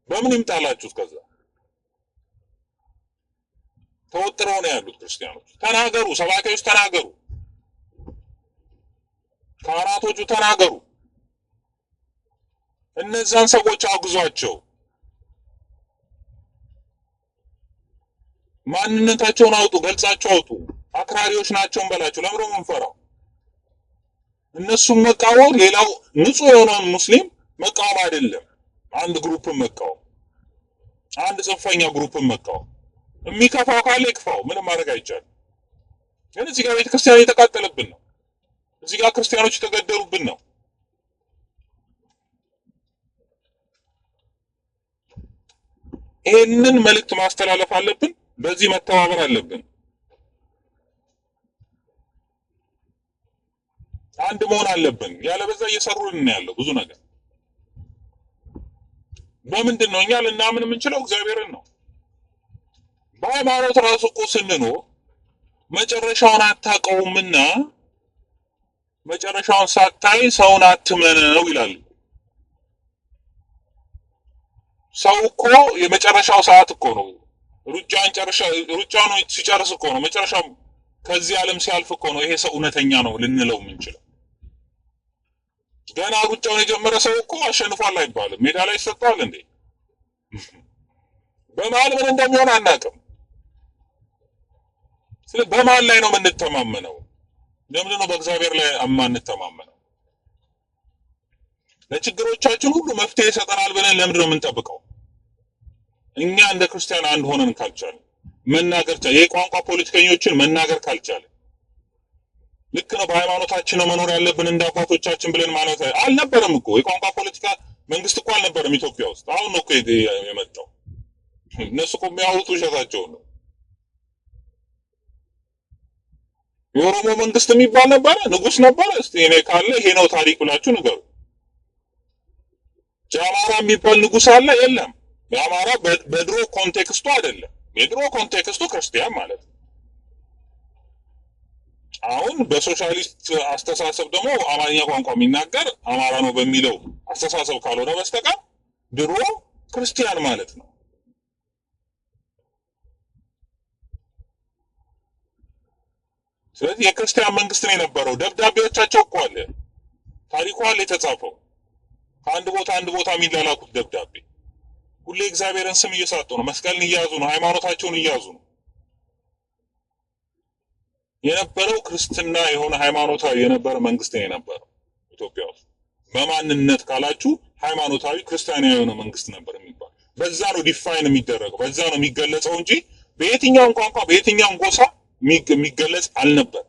በምን ይምጣላችሁ? ከዛ ተወጥረው ነው ያሉት ክርስቲያኖች። ተናገሩ፣ ሰባኪዎች ተናገሩ፣ ካህናቶቹ ተናገሩ። እነዛን ሰዎች አግዟቸው፣ ማንነታቸውን አውጡ፣ ገልጻቸው አውጡ። አክራሪዎች ናቸው እንበላቸው። ለምሮ መንፈራው እነሱም መቃወም ሌላው ንጹህ የሆነውን ሙስሊም መቃወም አይደለም። አንድ ግሩፕን መቃወም፣ አንድ ጽንፈኛ ግሩፕን መቃወም። የሚከፋው ካለ ይክፋው፣ ምንም ማድረግ አይቻልም። ግን እዚህ ጋር ቤተክርስቲያን እየተቃጠለብን ነው። እዚህ ጋር ክርስቲያኖች የተገደሉብን ነው። ይህንን መልእክት ማስተላለፍ አለብን። በዚህ መተባበር አለብን። አንድ መሆን አለብን። ያለበዛ እየሰሩልን ነው ያለው ብዙ ነገር። በምንድን ነው እኛ ልናምን የምንችለው? እግዚአብሔርን ነው። በሃይማኖት ራሱ እኮ ስንኖር መጨረሻውን አታውቀውምና መጨረሻውን ሳታይ ሰውን አትመነው ይላሉ። ሰው እኮ የመጨረሻው ሰዓት እኮ ነው። ሩጫውን ሲጨርስ እኮ ነው መጨረሻው። ከዚህ ዓለም ሲያልፍ እኮ ነው ይሄ ሰው እውነተኛ ነው ልንለው የምንችለው። ገና ሩጫውን የጀመረ ሰው እኮ አሸንፏል አይባልም። ሜዳ ላይ ይሰጣል እንዴ? በመሀል ምን እንደሚሆን አናውቅም። ስለዚህ በማን ላይ ነው የምንተማመነው? ለምንድን ነው በእግዚአብሔር ላይ የማንተማመነው? ለችግሮቻችን ሁሉ መፍትሄ ይሰጠናል ብለን ለምንድን ነው የምንጠብቀው? እኛ እንደ ክርስቲያን አንድ ሆነን ካልቻለን መናገር የቋንቋ ፖለቲከኞችን መናገር ካልቻለን ልክ ነው በሃይማኖታችን ነው መኖር ያለብን እንደ አባቶቻችን ብለን ማለት አልነበረም እኮ። የቋንቋ ፖለቲካ መንግስት እኮ አልነበረም ኢትዮጵያ ውስጥ። አሁን ነው እኮ የመጣው። እነሱ እኮ የሚያወጡ ውሸታቸውን ነው። የኦሮሞ መንግስት የሚባል ነበረ፣ ንጉስ ነበረ። እስቲ እኔ ካለ ይሄ ነው ታሪክ ብላችሁ ንገሩ። የአማራ የሚባል ንጉስ አለ? የለም። የአማራ በድሮ ኮንቴክስቱ አይደለም። የድሮ ኮንቴክስቱ ክርስቲያን ማለት ነው። አሁን በሶሻሊስት አስተሳሰብ ደግሞ አማርኛ ቋንቋ የሚናገር አማራ ነው በሚለው አስተሳሰብ ካልሆነ በስተቀር ድሮ ክርስቲያን ማለት ነው። ስለዚህ የክርስቲያን መንግስት ነው የነበረው። ደብዳቤዎቻቸው እኮ አለ፣ ታሪኩ አለ የተጻፈው። ከአንድ ቦታ አንድ ቦታ የሚላላኩት ደብዳቤ ሁሌ እግዚአብሔርን ስም እየሳጡ ነው። መስቀልን እያያዙ ነው። ሃይማኖታቸውን እያያዙ ነው። የነበረው ክርስትና የሆነ ሃይማኖታዊ የነበረ መንግስት ነው የነበረው ኢትዮጵያ ውስጥ። በማንነት ካላችሁ ሃይማኖታዊ ክርስቲያናዊ የሆነ መንግስት ነበር የሚባል። በዛ ነው ዲፋይን የሚደረገው፣ በዛ ነው የሚገለጸው እንጂ በየትኛውም ቋንቋ በየትኛውም ጎሳ የሚገለጽ አልነበር።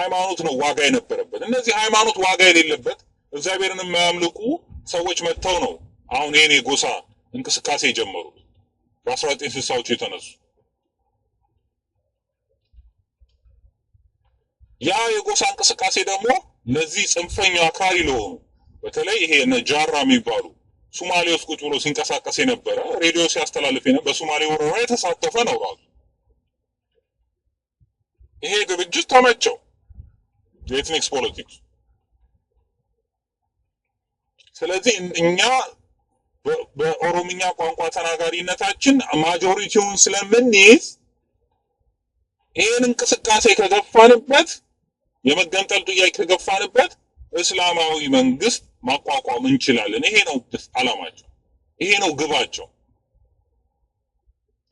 ሃይማኖት ነው ዋጋ የነበረበት። እነዚህ ሃይማኖት ዋጋ የሌለበት እግዚአብሔርን የማያምልኩ ሰዎች መጥተው ነው አሁን ይሄን የጎሳ እንቅስቃሴ የጀመሩት በ1960ዎቹ የተነሱ። ያ የጎሳ እንቅስቃሴ ደግሞ ለዚህ ጽንፈኛ አክራሪ ለሆኑ በተለይ ይሄ ነጃራ የሚባሉ ሶማሌ ውስጥ ቁጭ ብሎ ሲንቀሳቀስ የነበረ ሬዲዮ ሲያስተላልፍ የነበረ በሶማሌ ወረራ የተሳተፈ ነው ራሱ። ይሄ ድርጅት ተመቸው የኤትኒክስ ፖለቲክስ። ስለዚህ እኛ በኦሮምኛ ቋንቋ ተናጋሪነታችን ማጆሪቲውን ስለምንይዝ ይህን እንቅስቃሴ ከገፋንበት የመገንጠል ጥያቄ ከገፋንበት እስላማዊ መንግስት ማቋቋም እንችላለን። ይሄ ነው አላማቸው፣ ይሄ ነው ግባቸው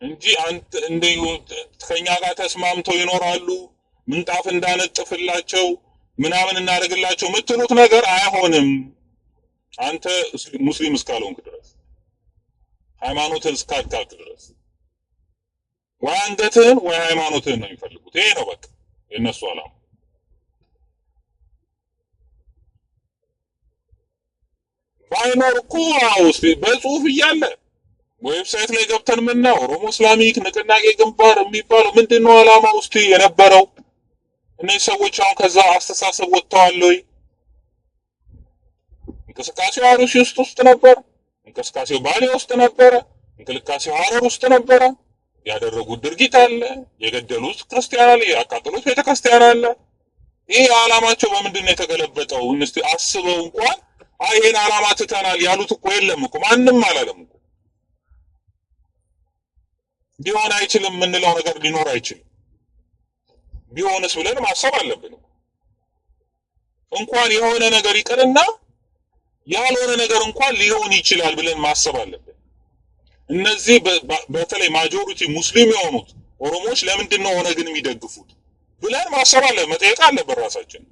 እንጂ አንተ እንደው ከኛ ጋር ተስማምተው ይኖራሉ ምንጣፍ እንዳነጥፍላቸው ምናምን እናደርግላቸው የምትሉት ነገር አይሆንም። አንተ ሙስሊም እስካልሆንክ ድረስ ሃይማኖትን እስካልካልክ ድረስ ወይ አንገትህን ወይ ሃይማኖትህን ነው የሚፈልጉት። ይሄ ነው በቃ የነሱ አላማ። ባይኖር እኮ ውስጥ በጽሁፍ እያለ ዌብሳይት ላይ ገብተን ምናው ኦሮሞ እስላሚክ ንቅናቄ ግንባር የሚባለው ምንድነው አላማ ውስጥ የነበረው? እነዚህ ሰዎች አሁን ከዛ አስተሳሰብ ወጥተዋል ወይ? እንቅስቃሴው አርሲ ውስጥ ነበር፣ እንቅስቃሴው ባሌ ውስጥ ነበረ፣ እንቅስቃሴው ሀረር ውስጥ ነበረ። ያደረጉት ድርጊት አለ፣ የገደሉት ክርስቲያን አለ፣ ያቃጠሉት ቤተክርስቲያን አለ። ይሄ አላማቸው በምንድን ነው የተገለበጠው? እንስቲ አስበው እንኳን ይሄን አላማ ትተናል ያሉት እኮ የለም እኮ ማንም አላለም እኮ። ቢሆን አይችልም የምንለው ነገር ሊኖር አይችልም። ቢሆንስ ብለን ማሰብ አለብን። እንኳን የሆነ ነገር ይቀርና ያልሆነ ነገር እንኳን ሊሆን ይችላል ብለን ማሰብ አለብን። እነዚህ በተለይ ማጆሪቲ ሙስሊም የሆኑት ኦሮሞዎች ለምንድን ነው ኦነግን የሚደግፉት ብለን ማሰብ አለብን፣ መጠየቅ አለብን ራሳችን።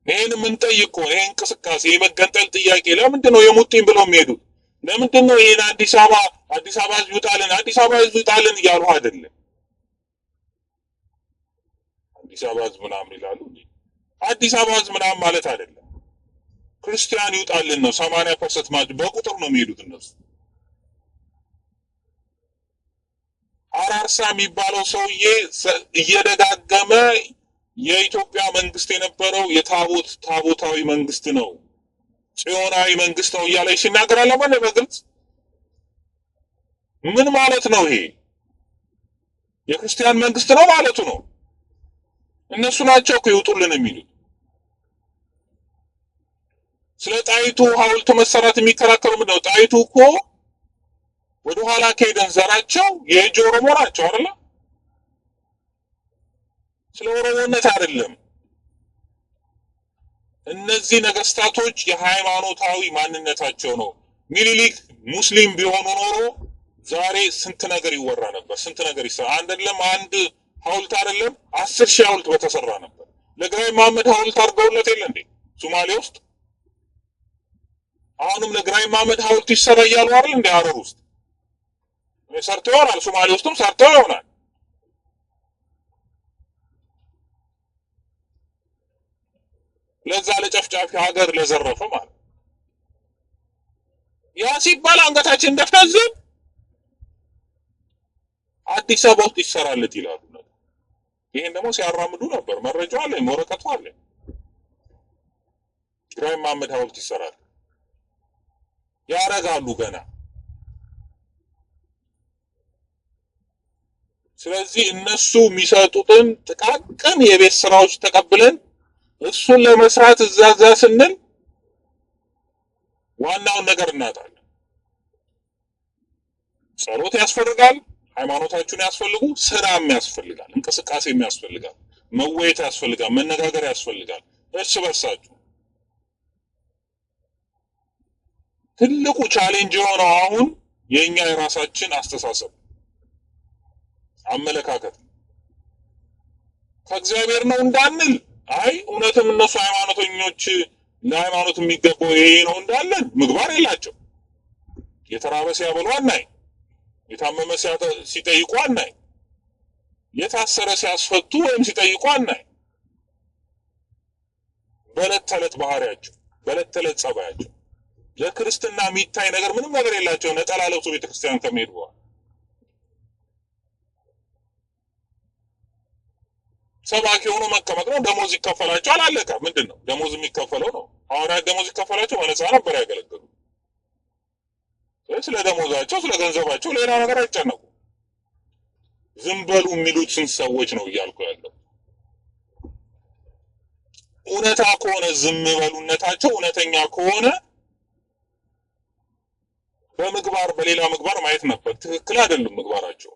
ይሄን የምንጠይቅ ከሆነ ይሄን እንቅስቃሴ የመገንጠል ጥያቄ ለምንድን ነው የሙጥኝ ብለው የሚሄዱት? ለምንድን ነው ይሄን አዲስ አበባ ህዝብ ይውጣልን እያሉ አይደለም። አዲስ አበባ ህዝብ ምናምን ይላሉ። አዲስ አበባ ህዝብ ምናምን ማለት አይደለም። ክርስቲያን ይውጣልን ነው። 80% ማለት በቁጥር ነው የሚሄዱት እነሱ። አራርሳ የሚባለው ሰውዬ እየደጋገመ የኢትዮጵያ መንግስት የነበረው ታቦታዊ መንግስት ነው፣ ጽዮናዊ መንግስት ነው እያለ ሲናገር አለማለ በግልጽ። ምን ማለት ነው ይሄ? የክርስቲያን መንግስት ነው ማለቱ ነው። እነሱ ናቸው እኮ ይውጡልን የሚሉት። ስለ ጣይቱ ሐውልት መሰራት የሚከራከሩ ምንድን ነው? ጣይቱ እኮ ወደ ኋላ ከሄደን ዘራቸው የእጅ ኦሮሞ ናቸው አይደል? ስለ ኦሮሞነት አይደለም። እነዚህ ነገስታቶች የሃይማኖታዊ ማንነታቸው ነው። ሚኒሊክ ሙስሊም ቢሆኑ ኖሮ ዛሬ ስንት ነገር ይወራ ነበር፣ ስንት ነገር ይሰራ። አይደለም አንድ ሐውልት አይደለም 10,000 ሐውልት በተሰራ ነበር። ለግራኝ መሐመድ ሐውልት አድርገውለት የለ እንዴ ሶማሌ ውስጥ? አሁንም ለግራኝ መሐመድ ሐውልት ይሰራ እያሉ አይደል እንዴ ሀረር ውስጥ? ሰርተው ይሆናል፣ ሶማሌ ውስጥም ሰርተው ይሆናል። ለዛ ለጨፍጫፊ ሀገር ለዘረፈ ማለት ያ ሲባል አንገታችን ደፍተን ዝም አዲስ አበባ ውስጥ ይሰራለት ይላሉ። ይሄን ደግሞ ሲያራምዱ ነበር። መረጃው አለ፣ ወረቀቱ አለ። ግራኝ መሐመድ ሐውልት ይሰራል ያረጋሉ ገና። ስለዚህ እነሱ የሚሰጡትን ጥቃቅን የቤት ስራዎች ተቀብለን እሱን ለመስራት እዛዛ ስንል ዋናውን ነገር እናጣለን። ጸሎት ያስፈልጋል፣ ሃይማኖታችሁን ያስፈልጉ፣ ስራም ያስፈልጋል፣ እንቅስቃሴም ያስፈልጋል፣ መወያየት ያስፈልጋል፣ መነጋገር ያስፈልጋል እርስ በርሳችሁ። ትልቁ ቻሌንጅ የሆነው አሁን የኛ የራሳችን አስተሳሰብ አመለካከት ከእግዚአብሔር ነው እንዳንል፣ አይ እውነትም እነሱ ሃይማኖተኞች ለሃይማኖት የሚገባው ይሄ ነው እንዳለን ምግባር የላቸው። የተራበ ሲያበሉ አናይ፣ የታመመ ሲጠይቁ አናይ። የታሰረ ሲያስፈቱ ወይም ሲጠይቁ አናይ። በዕለት ተዕለት ባህሪያቸው፣ በዕለት ተዕለት ጸባያቸው ለክርስትና የሚታይ ነገር ምንም ነገር የላቸው። ነጠላ ለብሶ ቤተክርስቲያን ከመሄድ በኋላ ሰባኪ ሆኖ መቀመጥ ነው። ደሞዝ ይከፈላቸዋል። አለቀ። ምንድን ነው ደሞዝ የሚከፈለው ነው? ሐዋርያት ደሞዝ ይከፈላቸው በነፃ ነበር ያገለገሉ። ስለ ደሞዛቸው ስለ ገንዘባቸው ሌላ ነገር አይጨነቁ። ዝም በሉ የሚሉትን ሰዎች ነው እያልኩ ያለው። እውነታ ከሆነ ዝም በሉነታቸው እውነተኛ ከሆነ በምግባር በሌላ ምግባር ማየት ነበር። ትክክል አይደሉም ምግባራቸው።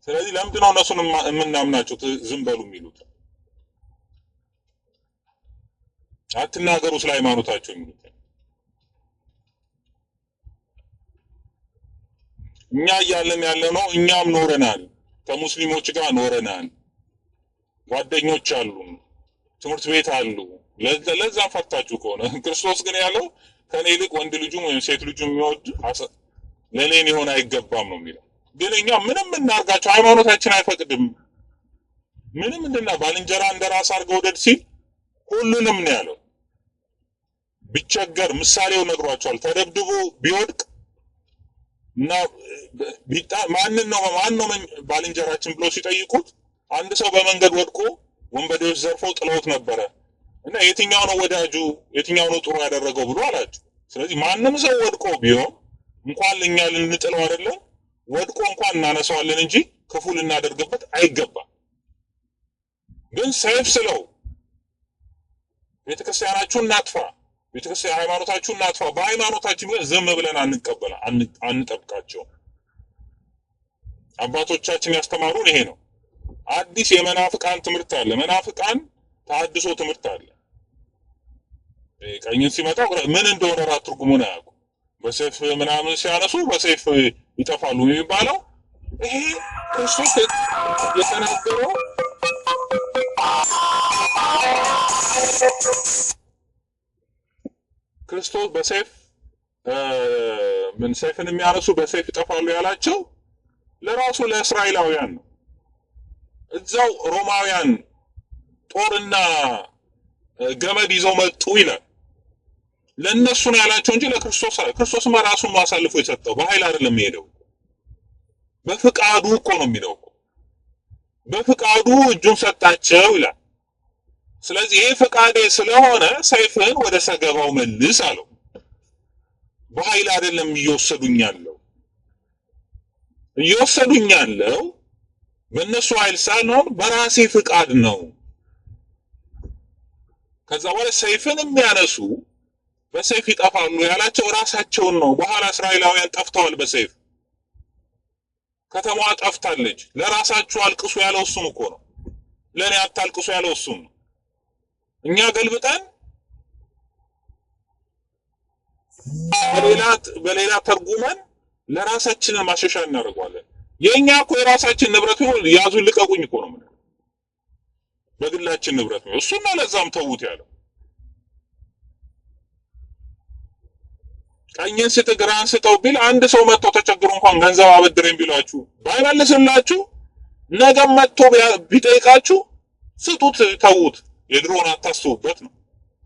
ስለዚህ ለምንድን ነው እነሱን የምናምናቸው ዝም በሉ የሚሉት? አትናገሩ ስለ ሃይማኖታቸው የሚሉት? እኛ እያለን ያለነው እኛም ኖረናል፣ ከሙስሊሞች ጋር ኖረናል፣ ጓደኞች አሉን፣ ትምህርት ቤት አሉ። ለዛ ፈርታችሁ ከሆነ ክርስቶስ ግን ያለው ከኔ ይልቅ ወንድ ልጁም ወይም ሴት ልጁም የሚወድ ለኔ ሊሆን አይገባም ነው የሚለው። ግን እኛ ምንም እናርጋቸው ሃይማኖታችን አይፈቅድም። ምንም እንድና ባልንጀራ እንደራስ አድርገው ውደድ ሲል ሁሉንም ነው ያለው። ቢቸገር ምሳሌው ነግሯቸዋል። ተደብድቦ ቢወድቅ እና ማን ነው ባልንጀራችን ብለው ሲጠይቁት አንድ ሰው በመንገድ ወድቆ ወንበዴዎች ዘርፈው ጥለውት ነበረ እና የትኛው ነው ወዳጁ የትኛው ነው ጥሩ ያደረገው ብሎ አላቸው። ስለዚህ ማንም ሰው ወድቆ ቢሆን እንኳን ለኛ ልንጥለው አይደለም ወድቆ እንኳን እናነሳዋለን እንጂ ክፉ ልናደርግበት አይገባም። ግን ሰይፍ ስለው ቤተክርስቲያናችሁን እናጥፋ፣ ቤተክርስቲያን ሃይማኖታችሁን እናጥፋ፣ በሃይማኖታችን ግን ዝም ብለን አንጠብቃቸው። አባቶቻችን ያስተማሩን ይሄ ነው። አዲስ የመናፍቃን ትምህርት አለ። መናፍቃን ተሐድሶ ትምህርት አለ። ቀኝን ሲመጣ ምን እንደሆነ ራሱ ትርጉሙን አያውቁ። በሰይፍ ምናምን ሲያነሱ በሰይፍ ይጠፋሉ የሚባለው ይሄ ክርስቶስ የተናገረው ክርስቶስ በሰይፍ ምን ሰይፍን የሚያነሱ በሰይፍ ይጠፋሉ ያላቸው ለራሱ ለእስራኤላውያን ነው። እዛው ሮማውያን ጦርና ገመድ ይዘው መጡ ይላል። ለነሱ ነው ያላቸው እንጂ ክርስቶስማ ራሱን ማሳልፎ የሰጠው በኃይል አይደለም የሚሄደው። በፍቃዱ እኮ ነው የሚለው። በፍቃዱ እጁን ሰጣቸው ይላል። ስለዚህ ይሄ ፍቃዴ ስለሆነ ሰይፍን ወደ ሰገባው መልስ አለው። በኃይል አይደለም እየወሰዱኝ ያለው በእነሱ ኃይል ሳይሆን በራሴ ፍቃድ ነው። ከዛ በኋላ ሰይፍን የሚያነሱ በሰይፍ ይጠፋሉ ያላቸው ራሳቸውን ነው። በኋላ እስራኤላውያን ጠፍተዋል በሰይፍ ከተማዋ ጠፍታለች። ለራሳችሁ አልቅሱ ያለው እሱን እኮ ነው። ለኔ አታልቅሱ ያለው እሱን ነው። እኛ ገልብጠን በሌላ ተርጉመን ለራሳችን ማሸሻ እናደርጋለን። የኛ እኮ የራሳችን ንብረት ነው። ያዙ ልቀቁኝ እኮ ነው ማለት በግላችን ንብረት ነው። እሱና ለዛም ተውት ያለው ቀኝን ስጥ ግራን ስጠው ቢል አንድ ሰው መጥቶ ተቸግሮ እንኳን ገንዘብ አበድረኝ ቢላችሁ ባይመልስላችሁ ነገም መጥቶ ቢጠይቃችሁ ስጡት፣ ተውት። የድሮን አታስቡበት ነው።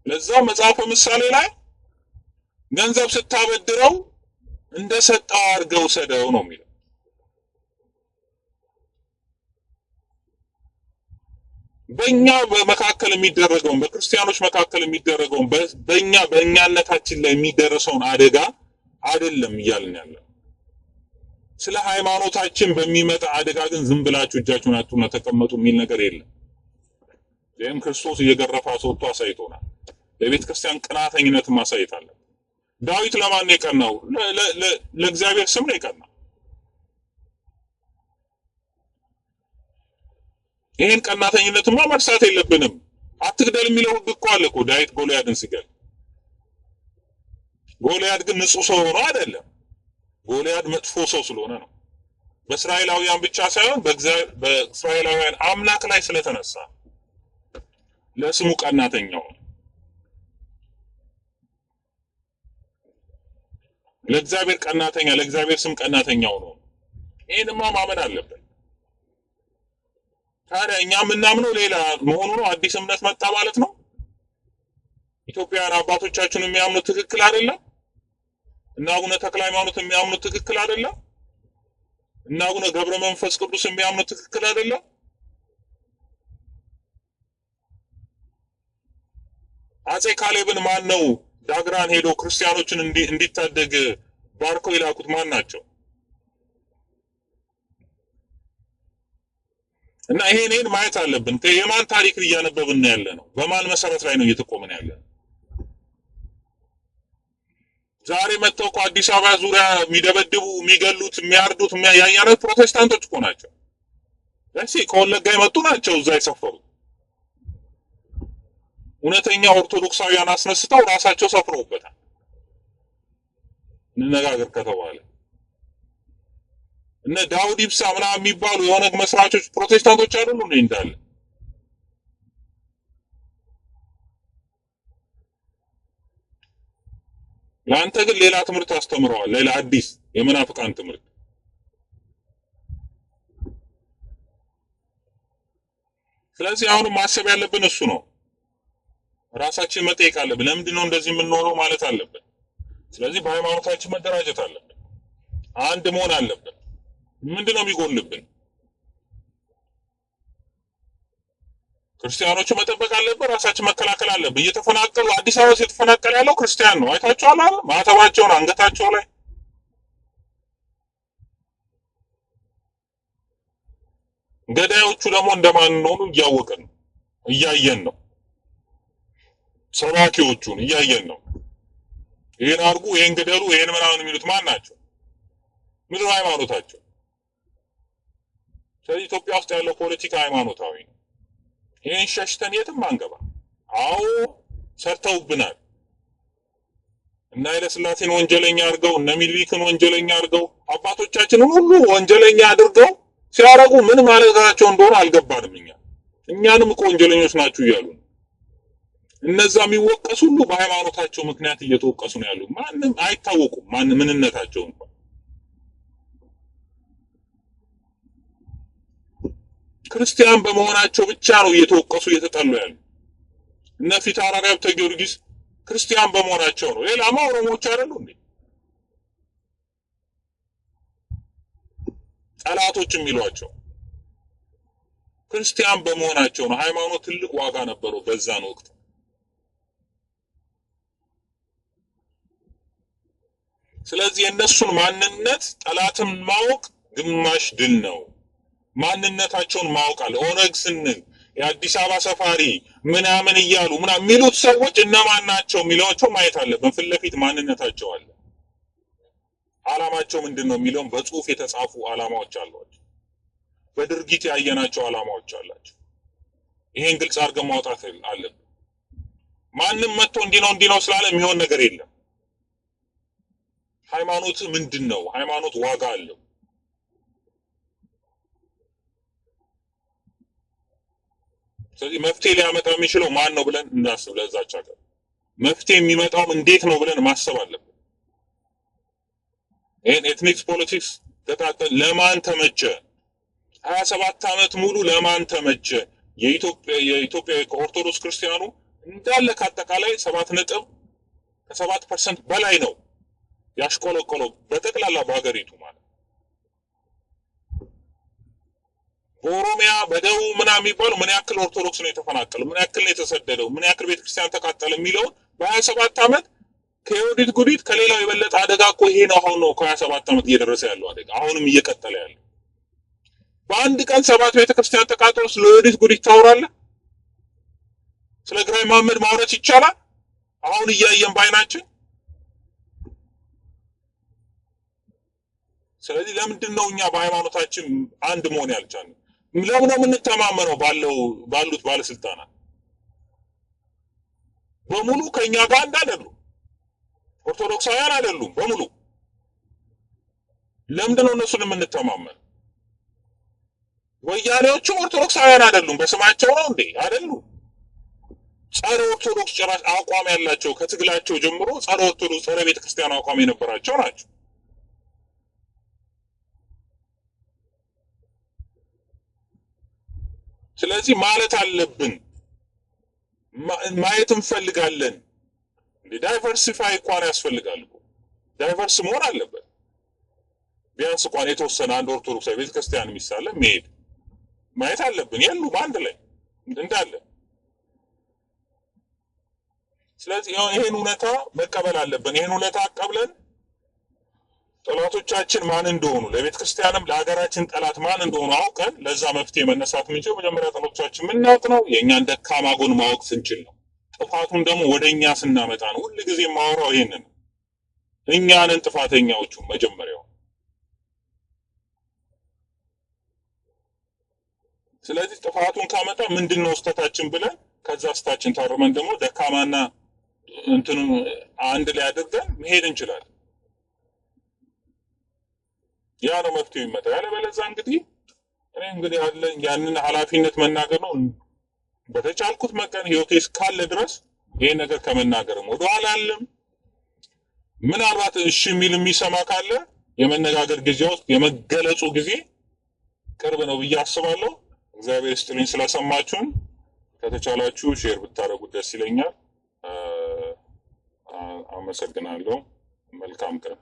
ለዛ መጽሐፈ ምሳሌ ላይ ገንዘብ ስታበድረው እንደሰጠው አድርገው ሰደው ነው የሚለው። በእኛ መካከል የሚደረገውን በክርስቲያኖች መካከል የሚደረገውን በእኛነታችን ላይ የሚደረሰውን አደጋ አይደለም እያልን ያለው። ስለ ሃይማኖታችን በሚመጣ አደጋ ግን ዝም ብላችሁ እጃችሁን አጡና ተቀመጡ የሚል ነገር የለም። ይህም ክርስቶስ እየገረፋ ሰጥቶ አሳይቶናል። ለቤተ ክርስቲያን ቅናተኝነትን ማሳየት አለ። ዳዊት ለማን ነው የቀናው? ለእግዚአብሔር ስም ነው የቀናው። ይሄን ቀናተኝነትማ መርሳት የለብንም። አትግደል የሚለው ሕግ እኮ አለ እኮ። ዳዊት ጎልያድን ሲገል፣ ጎልያድ ግን ንጹህ ሰው ሆኖ አይደለም። ጎልያድ መጥፎ ሰው ስለሆነ ነው። በእስራኤላውያን ብቻ ሳይሆን በእስራኤላውያን አምላክ ላይ ስለተነሳ ለስሙ ቀናተኛው። ለእግዚአብሔር ቀናተኛ፣ ለእግዚአብሔር ስም ቀናተኛው ነው። ይሄንማ ማመን አለብን። ታዲያ እኛ የምናምነው ሌላ መሆኑ ነው። አዲስ እምነት መጣ ማለት ነው። ኢትዮጵያውያን አባቶቻችን የሚያምኑት ትክክል አይደለም። እና አቡነ ተክለ ሃይማኖት የሚያምኑት ትክክል አይደለም። እና አቡነ ገብረ መንፈስ ቅዱስ የሚያምኑት ትክክል አይደለም። አጼ ካሌብን ማን ነው ዳግራን ሄዶ ክርስቲያኖችን እንዲታደግ ባርከው የላኩት ማን ናቸው? እና ይሄን ማየት አለብን። የማን ታሪክ እያነበብን ያለ ነው? በማን መሰረት ላይ ነው እየተቆመን ያለ ነው? ዛሬ መጥተው እኮ አዲስ አበባ ዙሪያ የሚደበድቡ፣ የሚገሉት፣ የሚያርዱት ያያነው ፕሮቴስታንቶች እኮ ናቸው። እሺ ከወለጋ የመጡ ናቸው እዛ የሰፈሩ። እውነተኛ ኦርቶዶክሳውያን አስነስተው ራሳቸው ሰፍረውበታል። እንነጋገር ከተባለ እነ ዳውድ ኢብሳ ምናምን የሚባሉ የኦነግ መስራቾች ፕሮቴስታንቶች አይደሉ እንዴ እንዳለ? ለአንተ ግን ሌላ ትምህርት አስተምረዋል፣ ሌላ አዲስ የመናፍቃን ትምህርት። ስለዚህ አሁንም ማሰብ ያለብን እሱ ነው። ራሳችን መጠየቅ አለብን። ለምንድን ነው እንደዚህ የምንኖረው ማለት አለብን። ስለዚህ በሃይማኖታችን መደራጀት አለብን። አንድ መሆን አለብን። ምንድነው የሚጎልብን? ክርስቲያኖቹ መጠበቅ አለብን። ራሳችን መከላከል አለብን። እየተፈናቀሉ አዲስ አበባ ውስጥ የተፈናቀለ ያለው ክርስቲያን ነው። አይታችኋል አይደል? ማተባቸውን አንገታቸው ላይ ገዳዮቹ ደግሞ እንደማን እንደሆኑ እያወቅን ነው፣ እያየን ነው። ሰባኪዎቹን እያየን ነው። ይሄን አርጉ፣ ይሄን ገደሉ፣ ይሄን ምናምን የሚሉት ማን ናቸው? ምድር ሃይማኖታቸው። ስለዚህ ኢትዮጵያ ውስጥ ያለው ፖለቲካ ሃይማኖታዊ ነው። ይሄን ሸሽተን የትም አንገባ። አዎ ሰርተውብናል። እና ኃይለ ሥላሴን ወንጀለኛ አድርገው፣ እነ ሚኒሊክን ወንጀለኛ አድርገው፣ አባቶቻችንን ሁሉ ወንጀለኛ አድርገው ሲያረጉ ምን ማለታቸው እንደሆነ አልገባንም። እኛንም እኮ ወንጀለኞች ናችሁ እያሉ ነው። እነዛ የሚወቀሱ ሁሉ በሃይማኖታቸው ምክንያት እየተወቀሱ ነው ያሉ። ማንም አይታወቁም ምንነታቸው እንኳን። ክርስቲያን በመሆናቸው ብቻ ነው እየተወቀሱ እየተጠሉ ያሉ። እነ ፊታውራሪ ሀብተ ጊዮርጊስ ክርስቲያን በመሆናቸው ነው። ሌላማ ኦሮሞዎች አይደሉ እንዴ ጠላቶች የሚሏቸው? ክርስቲያን በመሆናቸው ነው። ሃይማኖት ትልቅ ዋጋ ነበረው በዛን ወቅት። ስለዚህ የእነሱን ማንነት ጠላትን ማወቅ ግማሽ ድል ነው። ማንነታቸውን ማወቅ አለ። ኦነግ ስንል የአዲስ አበባ ሰፋሪ ምናምን እያሉ ምናምን የሚሉት ሰዎች እነማን ናቸው የሚሏቸው ማየት አለብን። ፊት ለፊት ማንነታቸው አለ። ዓላማቸው ምንድነው የሚለውን በጽሁፍ የተጻፉ ዓላማዎች አሏቸው። በድርጊት ያየናቸው ዓላማዎች አላቸው። ይሄን ግልጽ አድርገን ማውጣት አለብን። ማንም መጥቶ እንዲህ ነው ስላለ የሚሆን ነገር የለም። ሃይማኖት ምንድነው? ሃይማኖት ዋጋ አለው። ስለዚህ መፍትሄ ሊያመጣ የሚችለው ማን ነው ብለን እናስብ። ለዛች ሀገር መፍትሄ የሚመጣው እንዴት ነው ብለን ማሰብ አለብን። ይሄን ኤትኒክስ ፖለቲክስ ተጣጣ ለማን ተመቸ? 27 ዓመት ሙሉ ለማን ተመቸ? የኢትዮጵያ ኦርቶዶክስ ክርስቲያኑ እንዳለ ከአጠቃላይ 7% በላይ ነው ያሽቆለቆለው በጠቅላላ በሀገሪቱ ማለት። በኦሮሚያ በደቡብ ምናምን የሚባለው ምን ያክል ኦርቶዶክስ ነው የተፈናቀለው፣ ምን ያክል ነው የተሰደደው፣ ምን ያክል ቤተክርስቲያን ተቃጠለ የሚለውን በ27 ዓመት ከዮዲት ጉዲት ከሌላው የበለጠ አደጋ እኮ ይሄ ነው። አሁን ነው ከ27 ዓመት እየደረሰ ያለው አደጋ፣ አሁንም እየቀጠለ ያለው። በአንድ ቀን 7 ቤተክርስቲያን ተቃጥሎ ስለ ዮዲት ጉዲት ታወራለህ? ስለ ግራኝ መሐመድ ማውራት ይቻላል? አሁን እያየን ባይናችን። ስለዚህ ለምንድን ነው እኛ በሃይማኖታችን አንድ መሆን ያልቻልነው? ለምን ነው የምንተማመነው ባሉት ባለስልጣናት በሙሉ ከኛ ጋር አይደሉም? ኦርቶዶክሳውያን አይደሉም በሙሉ። ለምንድን ነው እነሱን የምንተማመነው? ወያኔዎቹም ኦርቶዶክሳውያን አይደሉም፣ በስማቸው ነው እንዴ? አይደሉም። ጸረ ኦርቶዶክስ ጭራሽ አቋም ያላቸው ከትግላቸው ጀምሮ ጸረ ኦርቶዶክስ ጸረ ቤተክርስቲያን አቋም የነበራቸው ናቸው። ስለዚህ ማለት አለብን፣ ማየት እንፈልጋለን። ዳይቨርሲፋይ እንኳን ያስፈልጋል እኮ ዳይቨርስ መሆን አለበት። ቢያንስ እንኳን የተወሰነ አንድ ኦርቶዶክሳዊ ቤተክርስቲያን የሚሳለም መሄድ ማየት አለብን። የሉም አንድ ላይ እንዳለ። ስለዚህ ይሄን እውነታ መቀበል አለብን። ይሄን እውነታ አቀብለን ጠላቶቻችን ማን እንደሆኑ ለቤተክርስቲያንም ለሀገራችን ጠላት ማን እንደሆኑ አውቀን ለዛ መፍትሄ መነሳት የምንችለው መጀመሪያ ጠላቶቻችን የምናውቅ ነው። የእኛን ደካማ ጎን ማወቅ ስንችል ነው። ጥፋቱን ደግሞ ወደኛ ስናመጣ ነው። ሁሉ ጊዜ የማወራው ይሄንን እኛንን ጥፋተኛዎቹ መጀመሪያው። ስለዚህ ጥፋቱን ካመጣ ምንድነው ስህተታችን ብለን ከዛ ስህተታችን ታርመን ደግሞ ደካማና እንትኑ አንድ ላይ አድርገን መሄድ እንችላለን። ያ ነው መፍትሄው ይመጣ። ያለበለዚያ እንግዲህ እኔ እንግዲህ ያንን ኃላፊነት መናገር ነው። በተቻልኩት መጠን ህይወቴ እስካለ ድረስ ይሄ ነገር ከመናገርም ወደኋላ አለም። ምናልባት እሺ የሚል የሚሰማ ካለ የመነጋገር ጊዜ ውስጥ የመገለጹ ጊዜ ቅርብ ነው ብዬ አስባለሁ። እግዚአብሔር ይስጥልኝ ስለሰማችሁን። ከተቻላችሁ ሼር ብታደርጉት ደስ ይለኛል። አመሰግናለሁ። መልካም ቀን።